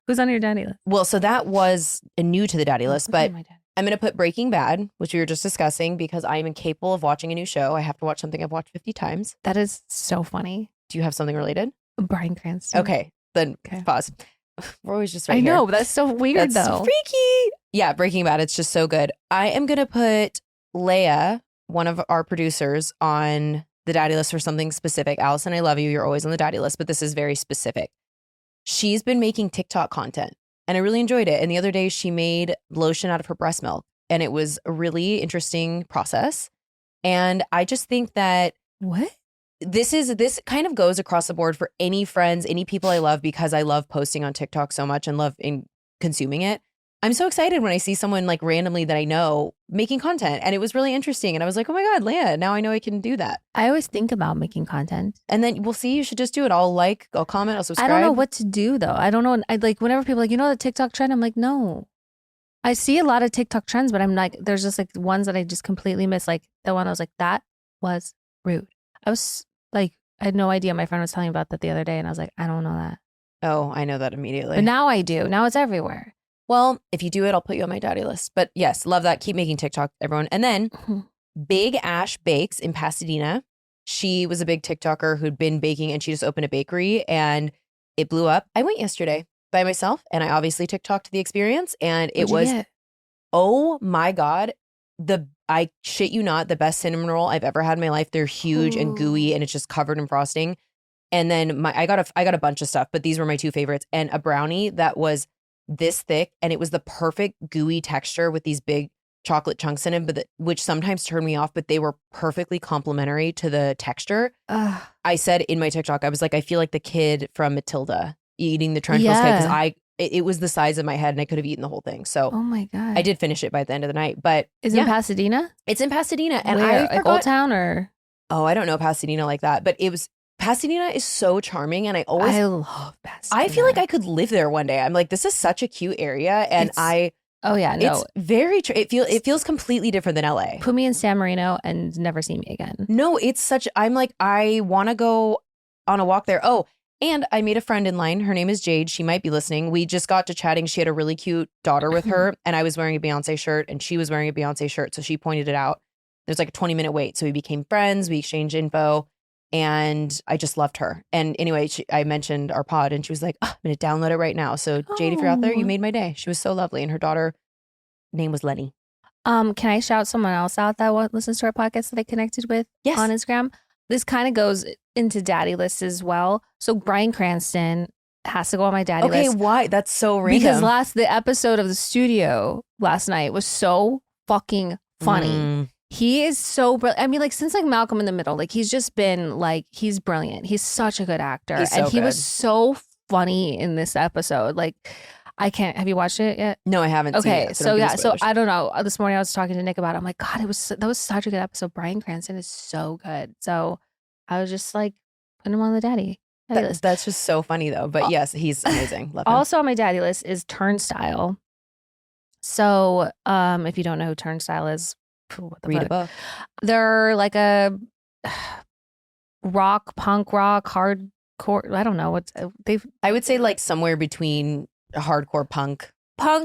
Who's on your daddy list? Well, so that was new to the daddy list, Who's but on my daddy? I'm going to put Breaking Bad, which we were just discussing, because I am incapable of watching a new show. I have to watch something I've watched 50 times. That is so funny. Do you have something related? Bryan Cranston. Okay, then Okay. pause. We're always just right I here. know, but that's so weird That's though. freaky. Yeah, Breaking Bad. It's just so good. I am going to put Leia, one of our producers, on the daddy list for something specific. Allison, I love you. You're always on the daddy list, but this is very specific. She's been making TikTok content and I really enjoyed it. And the other day she made lotion out of her breast milk and it was a really interesting process. And I just think that What? this kind of goes across the board for any friends, any people I love, because I love posting on TikTok so much and love consuming it. I'm so excited when I see someone like randomly that I know making content, and it was really interesting. And I was like, oh my God, Leia, now I know I can do that. I always think about making content. And then we'll see, you should just do it. I'll comment, I'll subscribe. I don't know what to do though. I don't know. I like whenever people are like, the TikTok trend, I'm like, no. I see a lot of TikTok trends, but I'm like, there's just like ones that I just completely miss. Like the one I was like, that was rude. I was Like, I had no idea. My friend was telling me about that the other day, and I was like, I don't know that. Oh, I know that immediately. But now I do. Now it's everywhere. Well, if you do it, I'll put you on my daddy list. But yes, love that. Keep making TikTok, everyone. And then Big Ash Bakes in Pasadena. She was a big TikToker who'd been baking, and she just opened a bakery and it blew up. I went yesterday by myself, and I obviously TikToked the experience, and it was, oh my God, I shit you not, the best cinnamon roll I've ever had in my life. They're huge and gooey, and it's just covered in frosting. And then I got a bunch of stuff, but these were my two favorites. And a brownie that was this thick, and it was the perfect gooey texture with these big chocolate chunks in it, but which sometimes turned me off, but they were perfectly complementary to the texture. I said in my TikTok, I was like, I feel like the kid from Matilda eating the trench roast cake, because it was the size of my head and I could have eaten the whole thing. So oh my God. I did finish it by the end of the night. But is it in Pasadena? It's in Pasadena. And where? I Like forgot, Old Town or? Oh, I don't know Pasadena like that, but Pasadena is so charming, and I love Pasadena. I feel like I could live there one day. I'm like, this is such a cute area, and oh yeah, no, it's very it feels completely different than LA. Put me in San Marino and never see me again. No, it's such. I'm like, I want to go on a walk there. Oh, and I made a friend in line. Her name is Jade. She might be listening. We just got to chatting. She had a really cute daughter with her, and I was wearing a Beyonce shirt, and she was wearing a Beyonce shirt. So she pointed it out. There's like a 20-minute wait, so we became friends. We exchanged info. And I just loved her. And anyway, I mentioned our pod, and she was like, oh, I'm going to download it right now. So Jade, if you're out there, you made my day. She was so lovely. And her daughter name was Lenny. Can I shout someone else out that listens to our podcast that I connected with on Instagram? This kind of goes into daddy lists as well. So Bryan Cranston has to go on my daddy list. Okay, why? That's so random. Because the episode of The Studio last night was so fucking funny. He is so brilliant. I mean, like, since like Malcolm in the Middle, like he's just been like, he's brilliant. He's such a good actor. And he was so funny in this episode. Like, I can't, have you watched it yet? No, I haven't seen it. Okay, so yeah, so I don't know. This morning I was talking to Nick about it. I'm like, God, that was such a good episode. Bryan Cranston is so good. So I was just like, put him on the daddy list. That's just so funny though. But yes, he's amazing. Love him. Also on my daddy list is Turnstile. So if you don't know who Turnstile is, read a book. They're like a punk rock, hardcore. I don't know what I would say like somewhere between hardcore punk.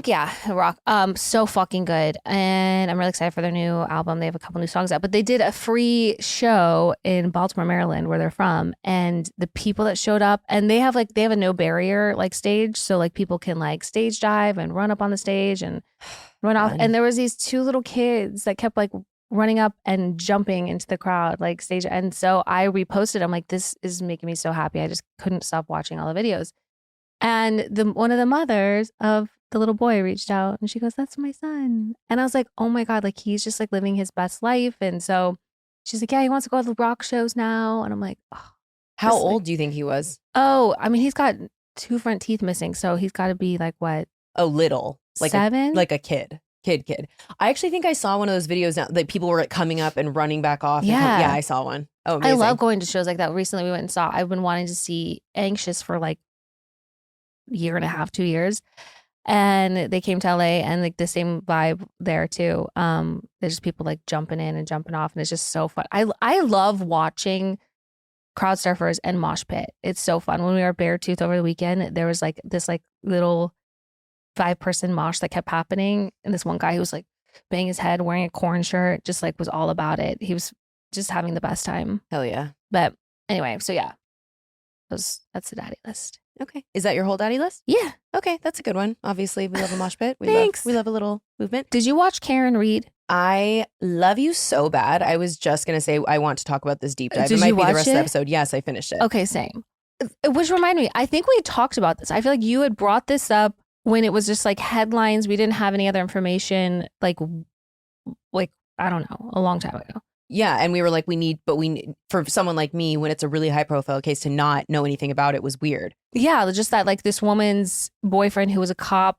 Yeah, rock. So fucking good, and I'm really excited for their new album. They have a couple new songs out, but they did a free show in Baltimore, Maryland, where they're from, and the people that showed up, and they have a no barrier like stage, so like people can like stage dive and run up on the stage and run off. And there was these two little kids that kept like running up and jumping into the crowd like stage, and so I reposted. I'm like, this is making me so happy. I just couldn't stop watching all the videos, and one of the mothers of the little boy reached out and she goes, that's my son. And I was like, oh my God, like he's just like living his best life. And so she's like, yeah, he wants to go to the rock shows now. And I'm like, oh. How old do you think he was? Oh, I mean, he's got 2 front teeth missing. So he's got to be like what? A little. Like 7? Like a kid. I actually think I saw one of those videos now that people were like coming up and running back off. Yeah. I saw one. Oh, amazing. I love going to shows like that. Recently we went and saw, I've been wanting to see Anxious for like a year and a half, 2 years. And they came to LA and like the same vibe there too. There's just people like jumping in and jumping off, and it's just so fun. I love watching crowd surfers and mosh pit. It's so fun. When we were at Beartooth over the weekend, there was like this like little 5-person mosh that kept happening, and this one guy who was like banging his head wearing a corn shirt just like was all about it. He was just having the best time. Hell yeah. But anyway, so yeah, that's the daddy list. Okay. Is that your whole daddy list? Yeah. Okay, that's a good one. Obviously, we love a mosh pit. Thanks. We love a little movement. Did you watch Karen Reed? I love you so bad. I was just going to say I want to talk about this deep dive. Did it might you be the watch rest of it? the episode. Yes, I finished it. Okay, same. Which reminded me, I think we talked about this. I feel like you had brought this up when it was just like headlines. We didn't have any other information, like I don't know, a long time ago. Yeah, and we were like, we need for someone like me, when it's a really high profile case, to not know anything about it was weird. Yeah, just that like this woman's boyfriend who was a cop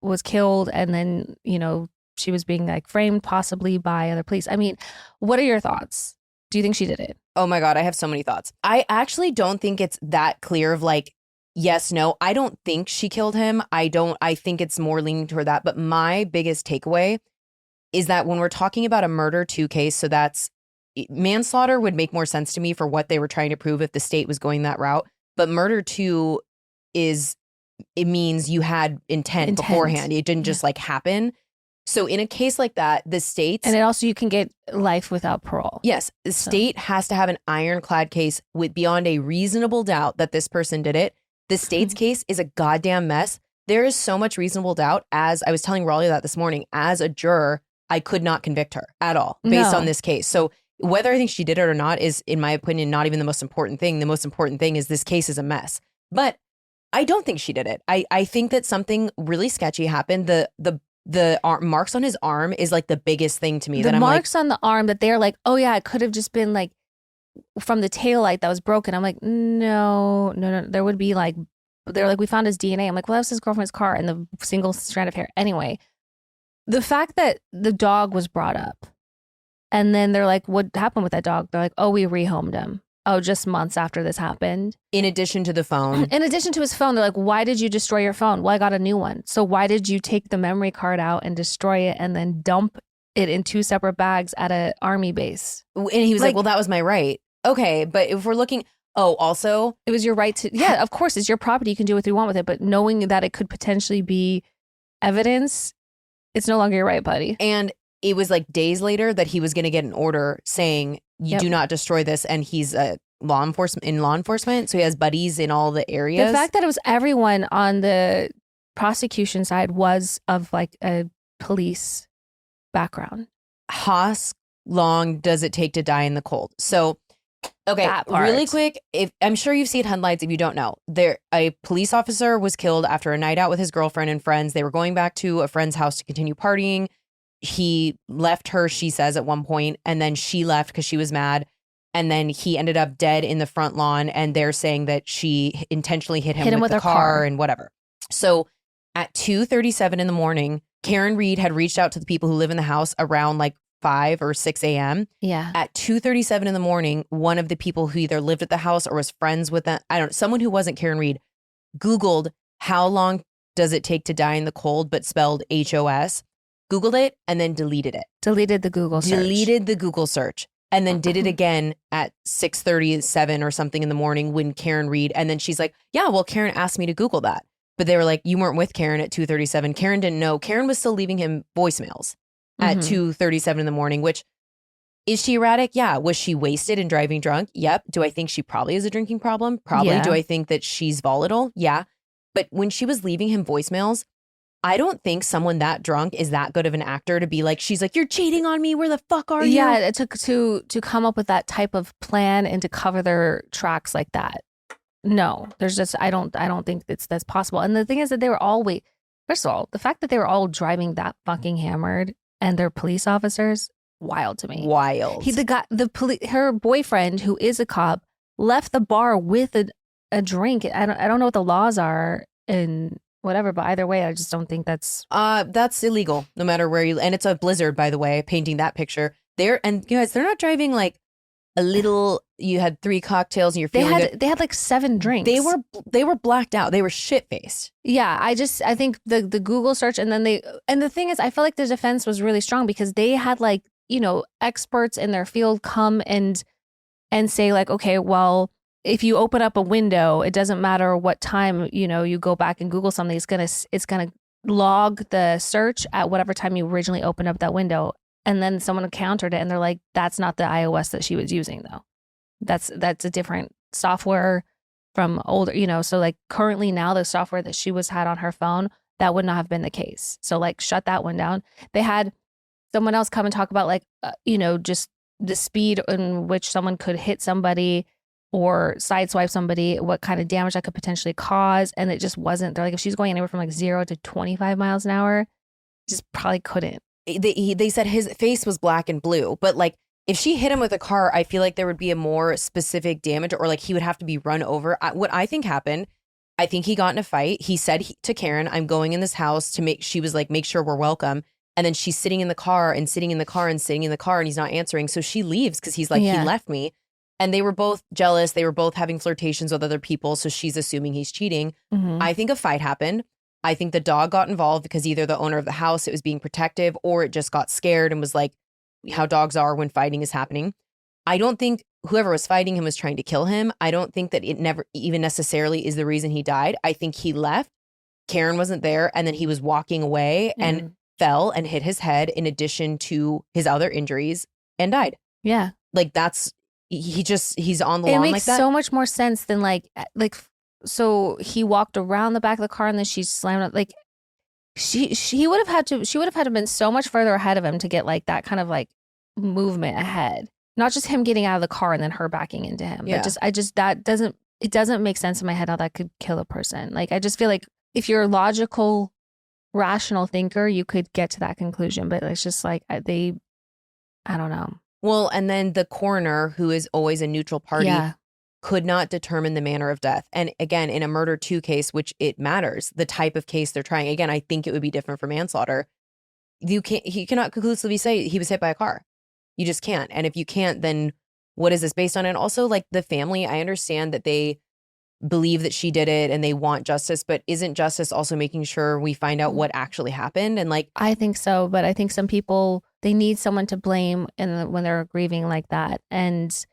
was killed, and then, you know, she was being like framed possibly by other police. I mean, what are your thoughts? Do you think she did it? Oh my God, I have so many thoughts. I actually don't think it's that clear of like, yes, no. I don't think she killed him. I think it's more leaning toward that. But my biggest takeaway is that when we're talking about a murder 2 case, so that's manslaughter would make more sense to me for what they were trying to prove if the state was going that route. But murder too it means you had intent beforehand. It didn't just like happen. So in a case like that, the states, and it also, you can get life without parole. Yes, the state has to have an ironclad case with beyond a reasonable doubt that this person did it. The state's case is a goddamn mess. There is so much reasonable doubt. As I was telling Raleigh that this morning, as a juror, I could not convict her at all based on this case. So whether I think she did it or not is, in my opinion, not even the most important thing. The most important thing is this case is a mess. But I don't think she did it. I think that something really sketchy happened. The marks on his arm is like the biggest thing to me. The marks on the arm that they're like, oh yeah, it could have just been like from the taillight that was broken. I'm like, no. There would be like, they're like, we found his DNA. I'm like, well, that was his girlfriend's car and the single strand of hair. Anyway, the fact that the dog was brought up and then they're like, what happened with that dog? They're like, oh, we rehomed him. Oh, just months after this happened. In addition to the phone. In addition to his phone, they're like, why did you destroy your phone? Well, I got a new one. So why did you take the memory card out and destroy it and then dump it in 2 separate bags at an army base? And he was like, well, that was my right. Okay, but if we're looking, also. It was your right to, yeah, of course, it's your property. You can do what you want with it. But knowing that it could potentially be evidence, it's no longer your right, buddy. And it was like days later that he was going to get an order saying, you do not destroy this. And he's a law enforcement. So he has buddies in all the areas. The fact that it was everyone on the prosecution side was of like a police background. How long does it take to die in the cold? So, okay, really quick. I'm sure you've seen headlines. If you don't know, a police officer was killed after a night out with his girlfriend and friends. They were going back to a friend's house to continue partying. He left her, she says, at one point, and then she left because she was mad. And then he ended up dead in the front lawn. And they're saying that she intentionally hit him with the car and whatever. So at 2:37 in the morning, Karen Reed had reached out to the people who live in the house around like 5 or 6 a.m. Yeah. At 2:37 in the morning, one of the people who either lived at the house or was friends with them, I don't know, someone who wasn't Karen Reed, Googled how long does it take to die in the cold, but spelled HOS. Googled it and then deleted it. Deleted the Google search. Deleted the Google search. And then did it again at 6:37 or something in the morning when Karen Reed. And then she's like, yeah, well, Karen asked me to Google that. But they were like, you weren't with Karen at 2:37. Karen didn't know. Karen was still leaving him voicemails at 2:37 in the morning, which, is she erratic? Yeah. Was she wasted and driving drunk? Yep. Do I think she probably has a drinking problem? Probably. Yeah. Do I think that she's volatile? Yeah. But when she was leaving him voicemails, I don't think someone that drunk is that good of an actor to be like, she's like, you're cheating on me. Where the fuck are you? Yeah, it took to come up with that type of plan and to cover their tracks like that. No, there's just, I don't think that's possible. And the thing is that they were all, first of all, the fact that they were all driving that fucking hammered and they're police officers, wild to me. Wild. Her boyfriend, who is a cop, left the bar with a drink. I don't know what the laws are in whatever, but either way, I just don't think that's illegal no matter where and it's a blizzard, by the way, painting that picture there. And you guys, they're not driving like a little, you had 3 cocktails and you're feeling good. They had like 7 drinks. They were blacked out. They were shit-faced. Yeah, I think the Google search and the thing is, I feel like the defense was really strong because they had like, experts in their field come and say like, okay, well, if you open up a window, it doesn't matter what time, you go back and Google something, it's gonna log the search at whatever time you originally opened up that window. And then someone countered it and they're like, that's not the iOS that she was using though. That's a different software from older, so like currently now the software that she had on her phone, that would not have been the case. So like shut that one down. They had someone else come and talk about like, just the speed in which someone could hit somebody or sideswipe somebody, what kind of damage that could potentially cause. And it just wasn't. They're like, if she's going anywhere from like 0 to 25 miles an hour, just probably couldn't. They said his face was black and blue, but like if she hit him with a car, I feel like there would be a more specific damage or like he would have to be run over. What I think happened, I think he got in a fight. He said to Karen, I'm going in this house to make sure we're welcome. And then she's sitting in the car and sitting in the car and sitting in the car and he's not answering. So she leaves because he's like, he left me. And they were both jealous. They were both having flirtations with other people. So she's assuming he's cheating. Mm-hmm. I think a fight happened. I think the dog got involved because either the owner of the house, it was being protective, or it just got scared and was like how dogs are when fighting is happening. I don't think whoever was fighting him was trying to kill him. I don't think that it never even necessarily is the reason he died. I think he left. Karen wasn't there. And then he was walking away and fell and hit his head in addition to his other injuries and died. Yeah. Like he's on the lawn like that. It makes so much more sense than so he walked around the back of the car and then she slammed it. Like she would have had to been so much further ahead of him to get like that kind of like movement ahead. Not just him getting out of the car and then her backing into him. Yeah. But it doesn't make sense in my head how that could kill a person. Like I just feel like if you're a logical, rational thinker, you could get to that conclusion. But it's just like I don't know. Well, and then the coroner, who is always a neutral party, could not determine the manner of death. And again, in a murder 2 case, which it matters, the type of case they're trying. Again, I think it would be different for manslaughter. He cannot conclusively say he was hit by a car. You just can't. And if you can't, then what is this based on? And also, like, the family, I understand that they believe that she did it and they want justice, but isn't justice also making sure we find out what actually happened? And like, I think so, but I think some people, they need someone to blame when they're grieving like that. And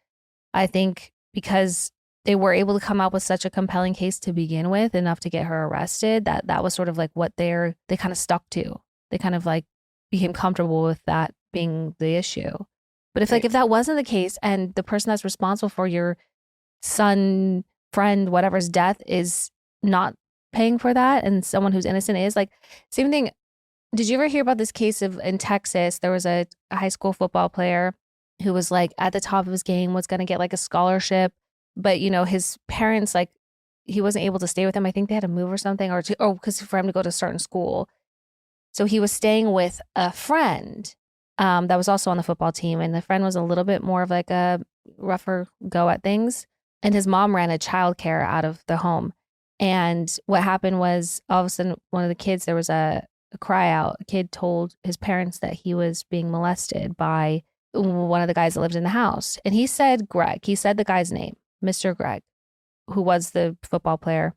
I think because they were able to come up with such a compelling case to begin with, enough to get her arrested, that was sort of like what they kind of stuck to. They kind of like became comfortable with that being the issue. But if that wasn't the case and the person that's responsible for your son, friend, whatever's death is not paying for that, and someone who's innocent is, like, same thing. Did you ever hear about this case in Texas? There was a high school football player who was like at the top of his game, was going to get like a scholarship, but you know, his parents, like, he wasn't able to stay with him. I think they had to move or something, because for him to go to a certain school. So he was staying with a friend that was also on the football team. And the friend was a little bit more of like a rougher go at things. And his mom ran a childcare out of the home. And what happened was, all of a sudden, one of the kids, there was a cry out. A kid told his parents that he was being molested by one of the guys that lived in the house. And he said Greg. He said the guy's name, Mr. Greg, who was the football player.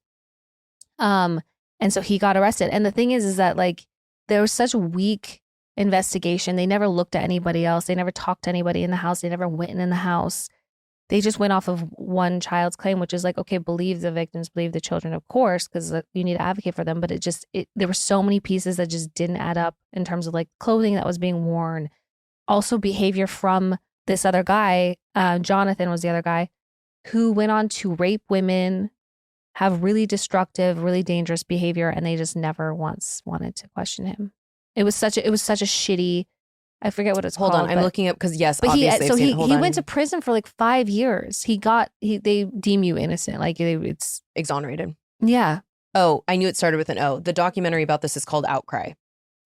And so he got arrested. And the thing is that, like, there was such weak investigation. They never looked at anybody else. They never talked to anybody in the house. They never went in the house. They just went off of one child's claim, which is like, okay, believe the victims, believe the children, of course, because you need to advocate for them. But there were so many pieces that just didn't add up in terms of like clothing that was being worn. Also behavior from this other guy, Jonathan was the other guy, who went on to rape women, have really destructive, really dangerous behavior, and they just never once wanted to question him. It was such a shitty, I forget what it's called. Hold on, I'm looking up because yes, but obviously. he went to prison for like 5 years. They deem you innocent, like it's exonerated. Yeah. Oh, I knew it started with an O. The documentary about this is called Outcry.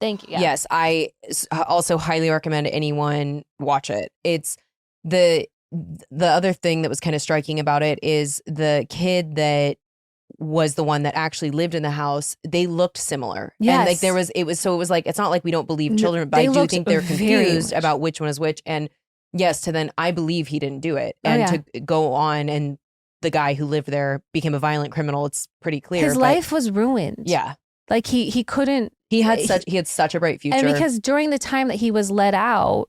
Thank you. Yeah. Yes, I also highly recommend anyone watch it. It's the other thing that was kind of striking about it is the kid that was the one that actually lived in the house. They looked similar. Yes. And like it was like, it's not like we don't believe children, but I do think they're confused about which one is which. And yes, to then I believe he didn't do it. And to go on and the guy who lived there became a violent criminal. It's pretty clear. His life was ruined. Yeah. Like he couldn't. He had such a bright future. And because during the time that he was let out,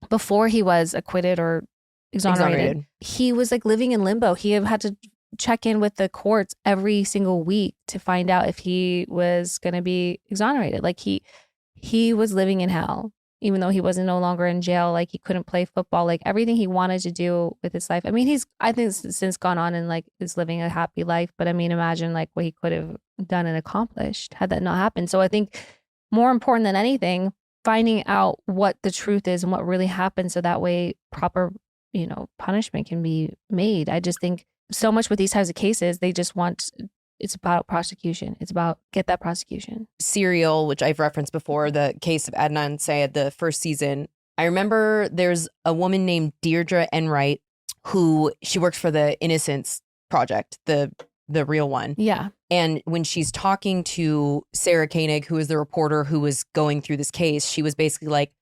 before he was acquitted or exonerated, he was like living in limbo. He had to check in with the courts every single week to find out if he was going to be exonerated. Like he was living in hell, even though he wasn't no longer in jail. Like he couldn't play football, like everything he wanted to do with his life. I mean, I think since gone on and like is living a happy life, but I mean, imagine like what he could have done and accomplished had that not happened. So I think more important than anything, finding out what the truth is and what really happened. So that way proper, punishment can be made. I just think so much with these types of cases, they just want, it's about prosecution. It's about get that prosecution. Serial, which I've referenced before, the case of Adnan Syed, the first season. I remember there's a woman named Deirdre Enright who she works for the Innocence Project, the real one. Yeah. And when she's talking to Sarah Koenig, who is the reporter who was going through this case, she was basically like,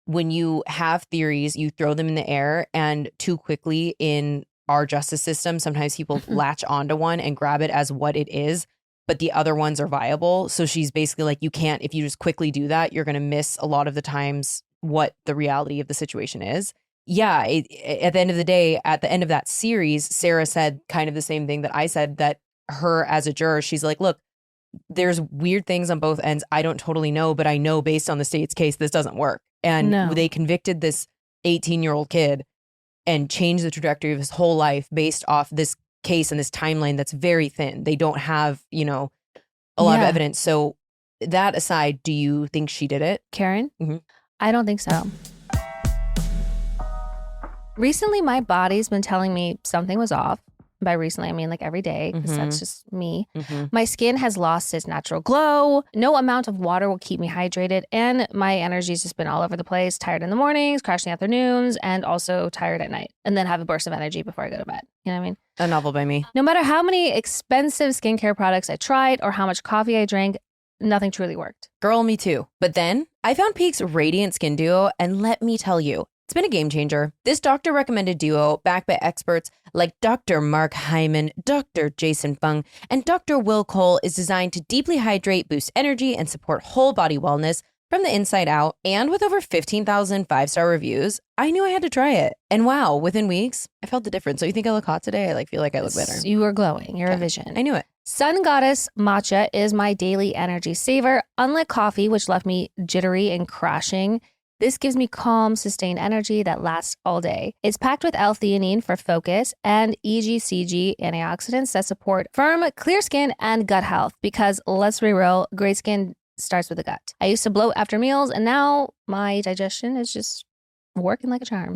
when you have theories, you throw them in the air, and too quickly in our justice system, sometimes people latch onto one and grab it as what it is, but the other ones are viable. So she's basically like, you can't, if you just quickly do that, you're going to miss a lot of the times what the reality of the situation is. yeah, at the end of the day, at the end of that series, Sarah said kind of the same thing that I said, that her as a juror, she's like, look, there's weird things on both ends. I don't totally know, but I know based on the state's case, this doesn't work. And No. they convicted this 18-year-old kid and changed the trajectory of his whole life based off this case and this timeline that's very thin. They don't have, a lot of Yeah. evidence. So that aside, do you think she did it? Karen? Mhm. I don't think so. Recently, my body's been telling me something was off. By recently, I mean like every day, because that's just me. My skin has lost its natural glow. No amount of water will keep me hydrated. And my energy's just been all over the place. Tired in the mornings, crashing in the afternoons, and also tired at night. And then have a burst of energy before I go to bed. You know what I mean? A novel by me. No matter how many expensive skincare products I tried or how much coffee I drank, nothing truly worked. Girl, me too. But then I found Pique's Radiant Skin Duo, and let me tell you, it's been a game changer. This doctor-recommended duo, backed by experts like Dr. Mark Hyman, Dr. Jason Fung, and Dr. Will Cole, is designed to deeply hydrate, boost energy, and support whole body wellness from the inside out. And with over 15,000 five-star reviews, I knew I had to try it. And wow, within weeks, I felt the difference. So you think I look hot today? I feel like I look better. You are glowing. You're a vision. I knew it. Sun Goddess Matcha is my daily energy saver. Unlike coffee, which left me jittery and crashing, this gives me calm, sustained energy that lasts all day. It's packed with L-theanine for focus and EGCG antioxidants that support firm, clear skin and gut health. Because let's be real, great skin starts with the gut. I used to bloat after meals, and now my digestion is just working like a charm. I'm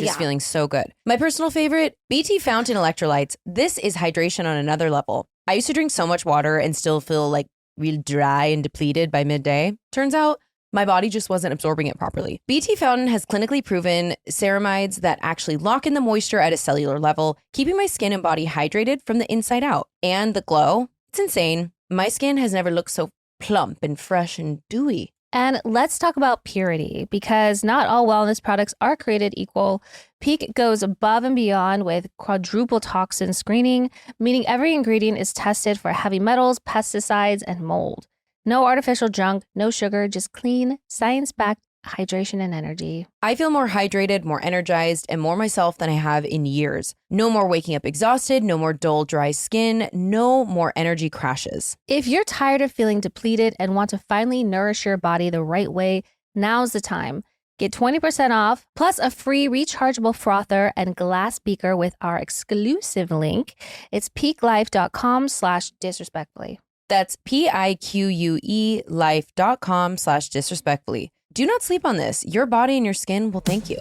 just feeling so good. My personal favorite, BT Fountain Electrolytes. This is hydration on another level. I used to drink so much water and still feel like real dry and depleted by midday. Turns out my body just wasn't absorbing it properly. BT Fountain has clinically proven ceramides that actually lock in the moisture at a cellular level, keeping my skin and body hydrated from the inside out. And the glow, it's insane. My skin has never looked so plump and fresh and dewy. And let's talk about purity, because not all wellness products are created equal. Pique goes above and beyond with quadruple toxin screening, meaning every ingredient is tested for heavy metals, pesticides, and mold. No artificial junk, no sugar, just clean, science-backed hydration and energy. I feel more hydrated, more energized, and more myself than I have in years. No more waking up exhausted, no more dull, dry skin, no more energy crashes. If you're tired of feeling depleted and want to finally nourish your body the right way, now's the time. Get 20% off, plus a free rechargeable frother and glass beaker with our exclusive link. It's piquelife.com/disrespectfully. That's PIQUE life.com/disrespectfully. Do not sleep on this. Your body and your skin will thank you.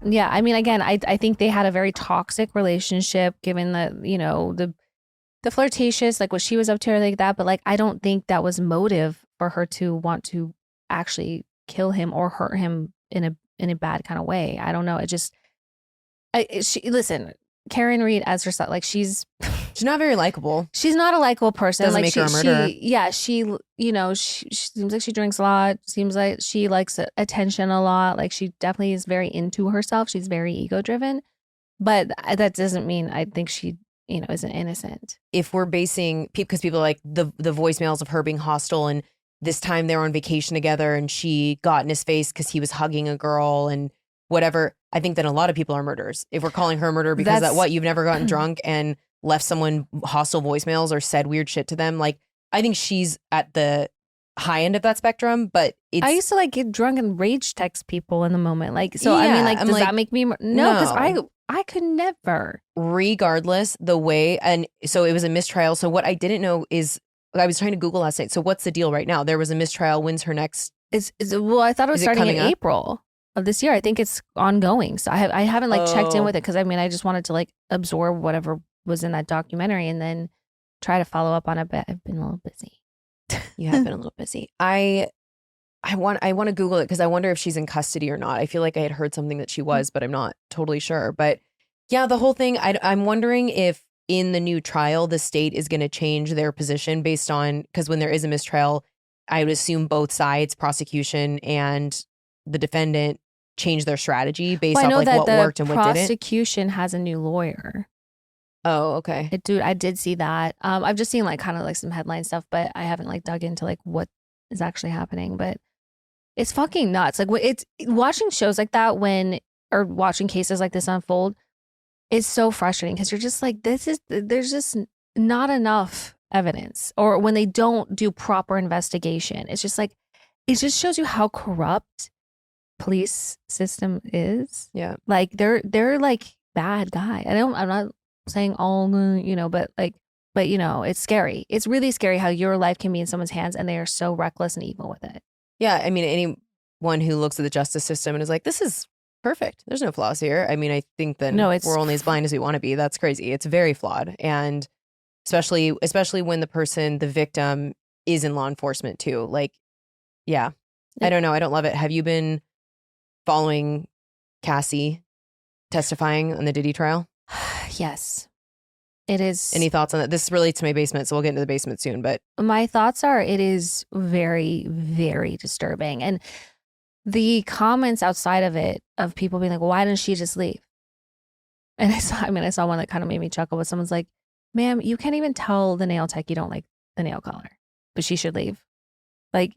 Yeah, I mean, again, I think they had a very toxic relationship, given the, the flirtatious, like what she was up to or like that. But like, I don't think that was motive for her to want to actually kill him or hurt him in a bad kind of way. I don't know. Listen, Karen Reed as herself, like she's not very likable. She's not a likable person. Doesn't like make her a murderer. she seems like she drinks a lot. Seems like she likes attention a lot. Like she definitely is very into herself. She's very ego driven, but that doesn't mean I think she, isn't innocent. If we're basing, because people are like the voicemails of her being hostile, and this time they were on vacation together and she got in his face because he was hugging a girl and whatever, I think that a lot of people are murderers. If we're calling her a murderer because you've never gotten drunk and left someone hostile voicemails or said weird shit to them. Like, I think she's at the high end of that spectrum, but I used to like get drunk and rage text people in the moment. Like, so I mean, like, I'm does like, that make me? No, because I could never. Regardless, the way, and so it was a mistrial. So what I didn't know is, I was trying to Google last night. So what's the deal right now? There was a mistrial. When's her next? Well, I thought it was starting in April of this year. I think it's ongoing. So I haven't like checked in with it, because I mean, I just wanted to like absorb whatever was in that documentary and then try to follow up on it, but I've been a little busy. You have been a little busy. I want to Google it because I wonder if she's in custody or not. I feel like I had heard something that she was, but I'm not totally sure. But yeah, the whole thing, I'm wondering if in the new trial, the state is going to change their position based on, because when there is a mistrial, I would assume both sides, prosecution and the defendant, change their strategy based off like what worked and what didn't. Prosecution has a new lawyer. Oh, okay. I did see that. I've just seen like kind of like some headline stuff, but I haven't like dug into like what is actually happening. But It's fucking nuts. Like it's watching shows like that or watching cases like this unfold is so frustrating because you're just like, there's just not enough evidence. Or when they don't do proper investigation, it's just like, it just shows you how corrupt police system is. Yeah. Like they're like bad guy. I'm not saying all, but it's scary. It's really scary how your life can be in someone's hands and they are so reckless and evil with it. Yeah. I mean, anyone who looks at the justice system and is like, this is perfect. There's no flaws here. I mean, I think that we're only as blind as we want to be. That's crazy. It's very flawed. And especially when the victim is in law enforcement too. Like, yeah, I don't know. I don't love it. Have you been following Cassie testifying on the Diddy trial? Yes, it is. Any thoughts on that? This relates to my basement, so we'll get into the basement soon. But my thoughts are, it is very, very disturbing. And the comments outside of it, of people being like, well, why didn't she just leave? And I saw one that kind of made me chuckle, but someone's like, ma'am, you can't even tell the nail tech you don't like the nail color, but she should leave. Like,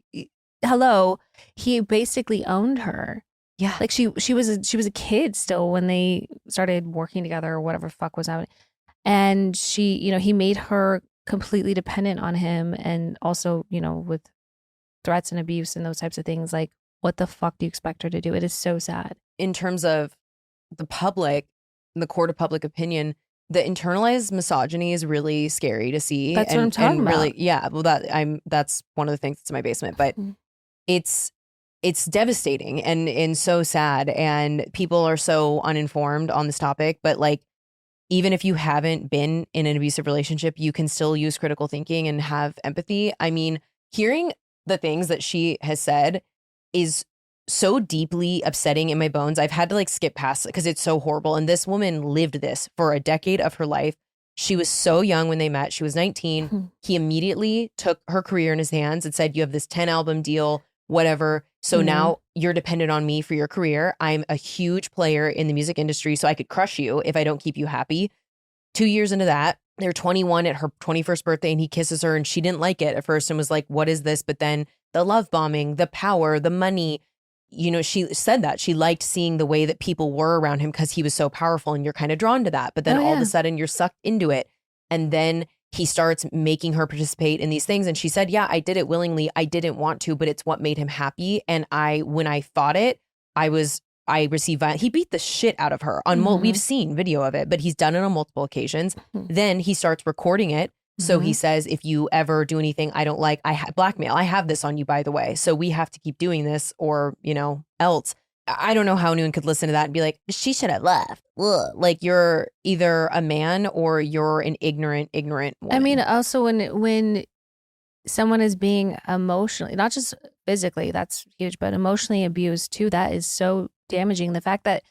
hello, he basically owned her. Yeah. Like she was a kid still when they started working together or whatever fuck was happening. And he made her completely dependent on him, and also, with threats and abuse and those types of things. Like, what the fuck do you expect her to do? It is so sad. In terms of the public, the court of public opinion, the internalized misogyny is really scary to see. That's what I'm talking about. Really, yeah. Well, that's one of the things that's in my basement, but it's devastating and so sad, and people are so uninformed on this topic. But like, even if you haven't been in an abusive relationship, you can still use critical thinking and have empathy. I mean, hearing the things that she has said is so deeply upsetting in my bones. I've had to like skip past it because it's so horrible. And this woman lived this for a decade of her life. She was so young when they met. She was 19. He immediately took her career in his hands and said, you have this 10-album deal, whatever. So now you're dependent on me for your career. I'm a huge player in the music industry, so I could crush you if I don't keep you happy. 2 years into that, they're 21 at her 21st birthday, and he kisses her, and she didn't like it at first and was like, what is this? But then the love bombing, the power, the money, she said that she liked seeing the way that people were around him because he was so powerful, and you're kind of drawn to that. But then all of a sudden you're sucked into it. And then he starts making her participate in these things. And she said, yeah, I did it willingly. I didn't want to, but it's what made him happy. And when I fought it, I received violence. He beat the shit out of her on we've seen video of it, but he's done it on multiple occasions. Then he starts recording it. So he says, if you ever do anything I don't like, blackmail. I have this on you, by the way. So we have to keep doing this or, else. I don't know how anyone could listen to that and be like, she should have left. Ugh. Like, you're either a man or you're an ignorant woman. I mean, also when someone is being emotionally, not just physically, that's huge, but emotionally abused too, that is so damaging. The fact that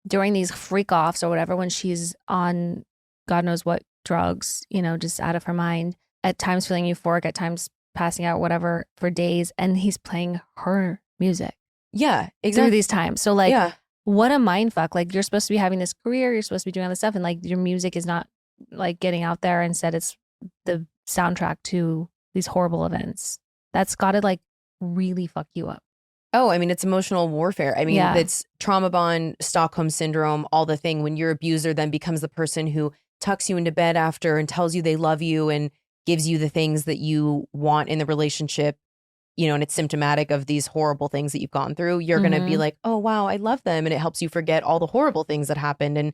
during these freak offs or whatever, when she's on God knows what drugs, just out of her mind, at times feeling euphoric, at times passing out, whatever, for days, and he's playing her music. Yeah, exactly. Through these times. So like, what a mind fuck. Like, you're supposed to be having this career, you're supposed to be doing all this stuff, and like your music is not like getting out there, and instead it's the soundtrack to these horrible events. That's gotta like really fuck you up. Oh, I mean, it's emotional warfare. I mean, it's trauma bond, Stockholm syndrome, all the thing. When your abuser then becomes the person who tucks you into bed after and tells you they love you and gives you the things that you want in the relationship, and it's symptomatic of these horrible things that you've gone through, you're going to be like, oh, wow, I love them. And it helps you forget all the horrible things that happened. And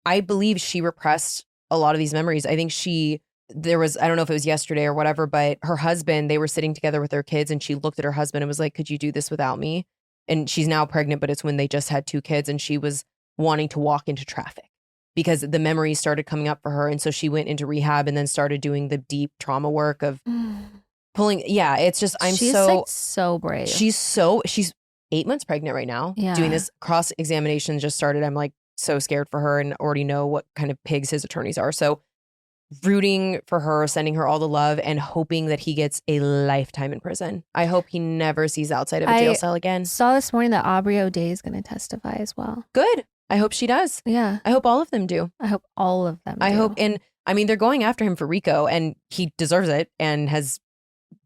I believe she repressed a lot of these memories. I think I don't know if it was yesterday or whatever, but her husband, they were sitting together with their kids, and she looked at her husband and was like, could you do this without me? And she's now pregnant, but it's when they just had 2 kids, and she was wanting to walk into traffic because the memories started coming up for her. And so she went into rehab and then started doing the deep trauma work of pulling. Yeah, it's just, she's so brave. She's 8 months pregnant right now. Doing this cross-examination just started. I'm like so scared for her and already know what kind of pigs his attorneys are. So rooting for her, sending her all the love, and hoping that he gets a lifetime in prison. I hope he never sees outside of a jail cell again. Saw this morning that Aubrey O'Day is going to testify as well. Good. I hope she does. Yeah. I hope all of them do. I hope all of them do. I hope, and I mean, they're going after him for RICO, and he deserves it and has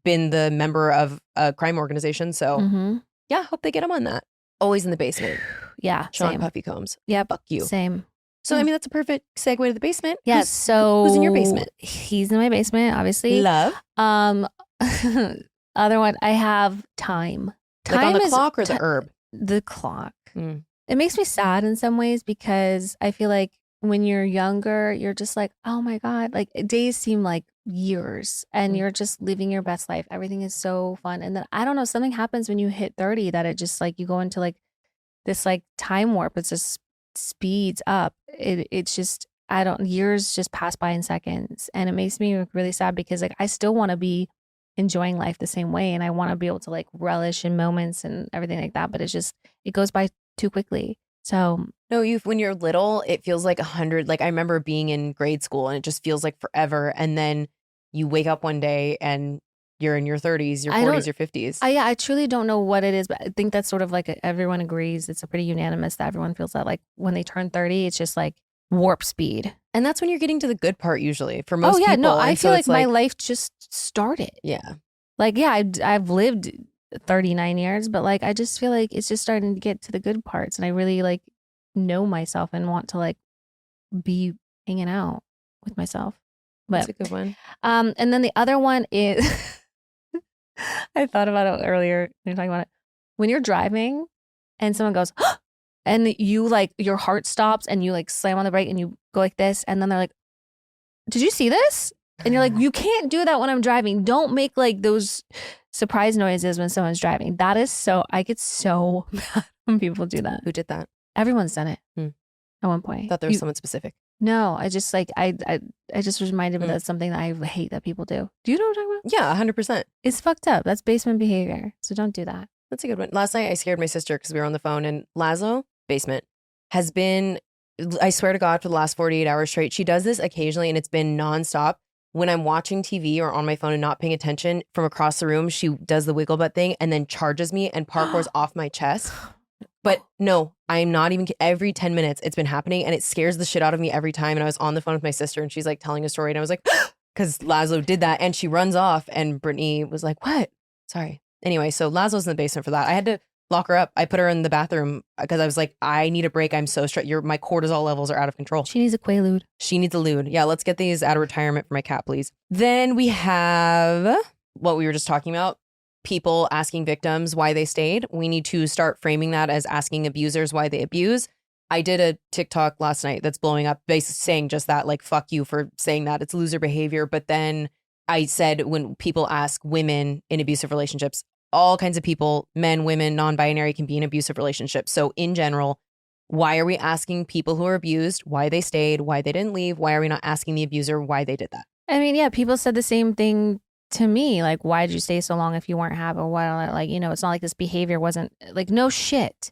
been the member of a crime organization. So yeah, hope they get them on that. Always in the basement. Yeah, Sean same. Puffy Combs. Yeah, Fuck you. Same. So, I mean, that's a perfect segue to the basement. Yeah, so who's in your basement? He's in my basement, obviously. Love. Other one, I have time. Like on the is clock or the herb? The clock. Mm. It makes me sad in some ways because I feel like when you're younger, you're just like, oh my God, like days seem like years and you're just living your best life. Everything is so fun. And then I don't know, something happens when you hit 30 that it just like you go into like this like time warp. It just speeds up. It's just, years just pass by in seconds. And it makes me really sad because like I still want to be enjoying life the same way. And I want to be able to like relish in moments and everything like that. But it's just, it goes by too quickly. So no, when you're little, it feels like 100. Like I remember being in grade school and it just feels like forever. And then you wake up one day and you're in your 30s, your 40s, your 50s. I truly don't know what it is, but I think that's sort of like everyone agrees. It's a pretty unanimous that everyone feels that like when they turn 30, it's just like warp speed. And that's when you're getting to the good part usually for most people. No, I and feel so like my life just started. Yeah. Like, yeah, I've lived 39 years, but like, I just feel like it's just starting to get to the good parts. And I really like know myself and want to like be hanging out with myself. But, that's a good one. And then the other one is, I thought about it earlier when you're talking about it. When you're driving and someone goes, and you like, your heart stops and you like slam on the brake and you go like this. And then they're like, did you see this? And you're like, you can't do that when I'm driving. Don't make like those surprise noises when someone's driving. That is so, I get so mad when people do that. Who did that? Everyone's done it at one point. I thought there was someone specific. No, I just like, I just was reminded that's something that I hate that people do. Do you know what I'm talking about? Yeah, 100%. It's fucked up. That's basement behavior. So don't do that. That's a good one. Last night I scared my sister because we were on the phone and Laszlo, basement, has been, I swear to God, for the last 48 hours straight, she does this occasionally and it's been nonstop. When I'm watching TV or on my phone and not paying attention, from across the room, she does the wiggle butt thing and then charges me and parkours off my chest. But no, I'm not even, every 10 minutes it's been happening and it scares the shit out of me every time. And I was on the phone with my sister and she's like telling a story and I was like, because Laszlo did that and she runs off and Brittany was like, what? Sorry. Anyway, so Laszlo's in the basement for that. I had to lock her up. I put her in the bathroom because I was like, I need a break. I'm so stressed. My cortisol levels are out of control. She needs a Quaalude. She needs a lewd. Yeah, let's get these out of retirement for my cat, please. Then we have what we were just talking about. People asking victims why they stayed. We need to start framing that as asking abusers why they abuse. I did a TikTok last night that's blowing up, basically saying just that, like, fuck you for saying that. It's loser behavior. But then I said when people ask women in abusive relationships, all kinds of people, men, women, non-binary, can be in abusive relationships. So in general, why are we asking people who are abused why they stayed, why they didn't leave? Why are we not asking the abuser why they did that? I mean, yeah, people said the same thing to me. Like, why did you stay so long if you weren't happy? Or why, like, you know, it's not like this behavior wasn't like, no shit.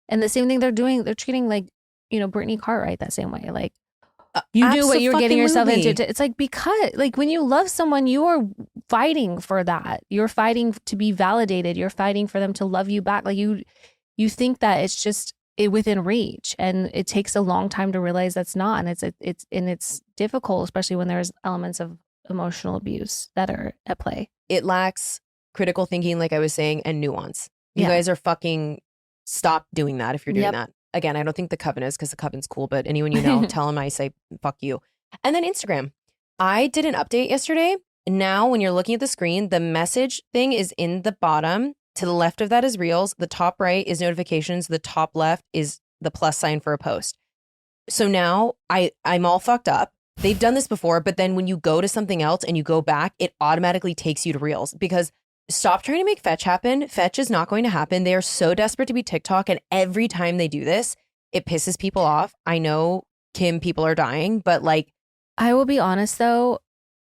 And the same thing they're doing, they're treating like, you know, Brittany Cartwright that same way. Like, you knew what you were getting yourself into. It's like, because like when you love someone, you are fighting for that. You're fighting to be validated. You're fighting for them to love you back. Like you think that it's just within reach, and it takes a long time to realize that's not. And it's difficult, especially when there's elements of emotional abuse that are at play. It lacks critical thinking, like I was saying, and nuance. You guys are fucking stop doing that if you're doing that. Again, I don't think the coven is, because the coven's cool, but anyone you know, tell them I say, fuck you. And then Instagram. I did an update yesterday. Now, when you're looking at the screen, the message thing is in the bottom. To the left of that is Reels. The top right is notifications. The top left is the plus sign for a post. So now I'm all fucked up. They've done this before, but then when you go to something else and you go back, it automatically takes you to Reels, because stop trying to make fetch happen. Fetch is not going to happen. They are so desperate to be TikTok. And every time they do this, it pisses people off. I know, Kim, people are dying, but like. I will be honest though,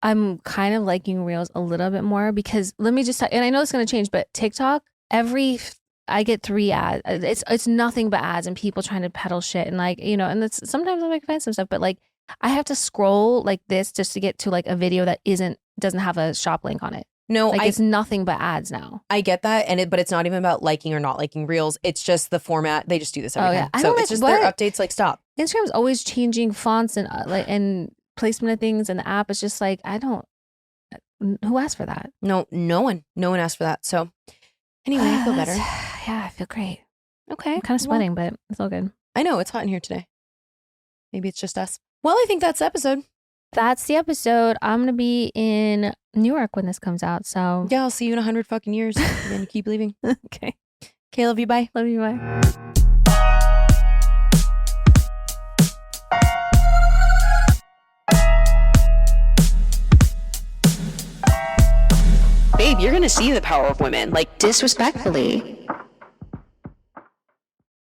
I'm kind of liking Reels a little bit more, because let me just, and I know it's going to change, but TikTok, I get 3 ads. It's nothing but ads and people trying to peddle shit. And like, you know, and it's sometimes I make offensive stuff, but like I have to scroll like this just to get to like a video that doesn't have a shop link on it. No, like it's nothing but ads now. I get that, but it's not even about liking or not liking Reels. It's just the format. They just do this every time. Yeah. So it's just their updates. Like, stop. Instagram's always changing fonts and and placement of things, and the app is just like, who asked for that? No one asked for that. So anyway, I feel better. Yeah, I feel great. Okay. I'm kind of sweating, but it's all good. I know it's hot in here today. Maybe it's just us. Well, I think that's the episode. That's the episode. I'm gonna be in New York when this comes out. So Yeah, I'll see you in 100 fucking years. And then you keep leaving. okay. Okay, love you. Bye. Love you. Bye. Babe, you're gonna see the power of women. Like, Disrespectfully.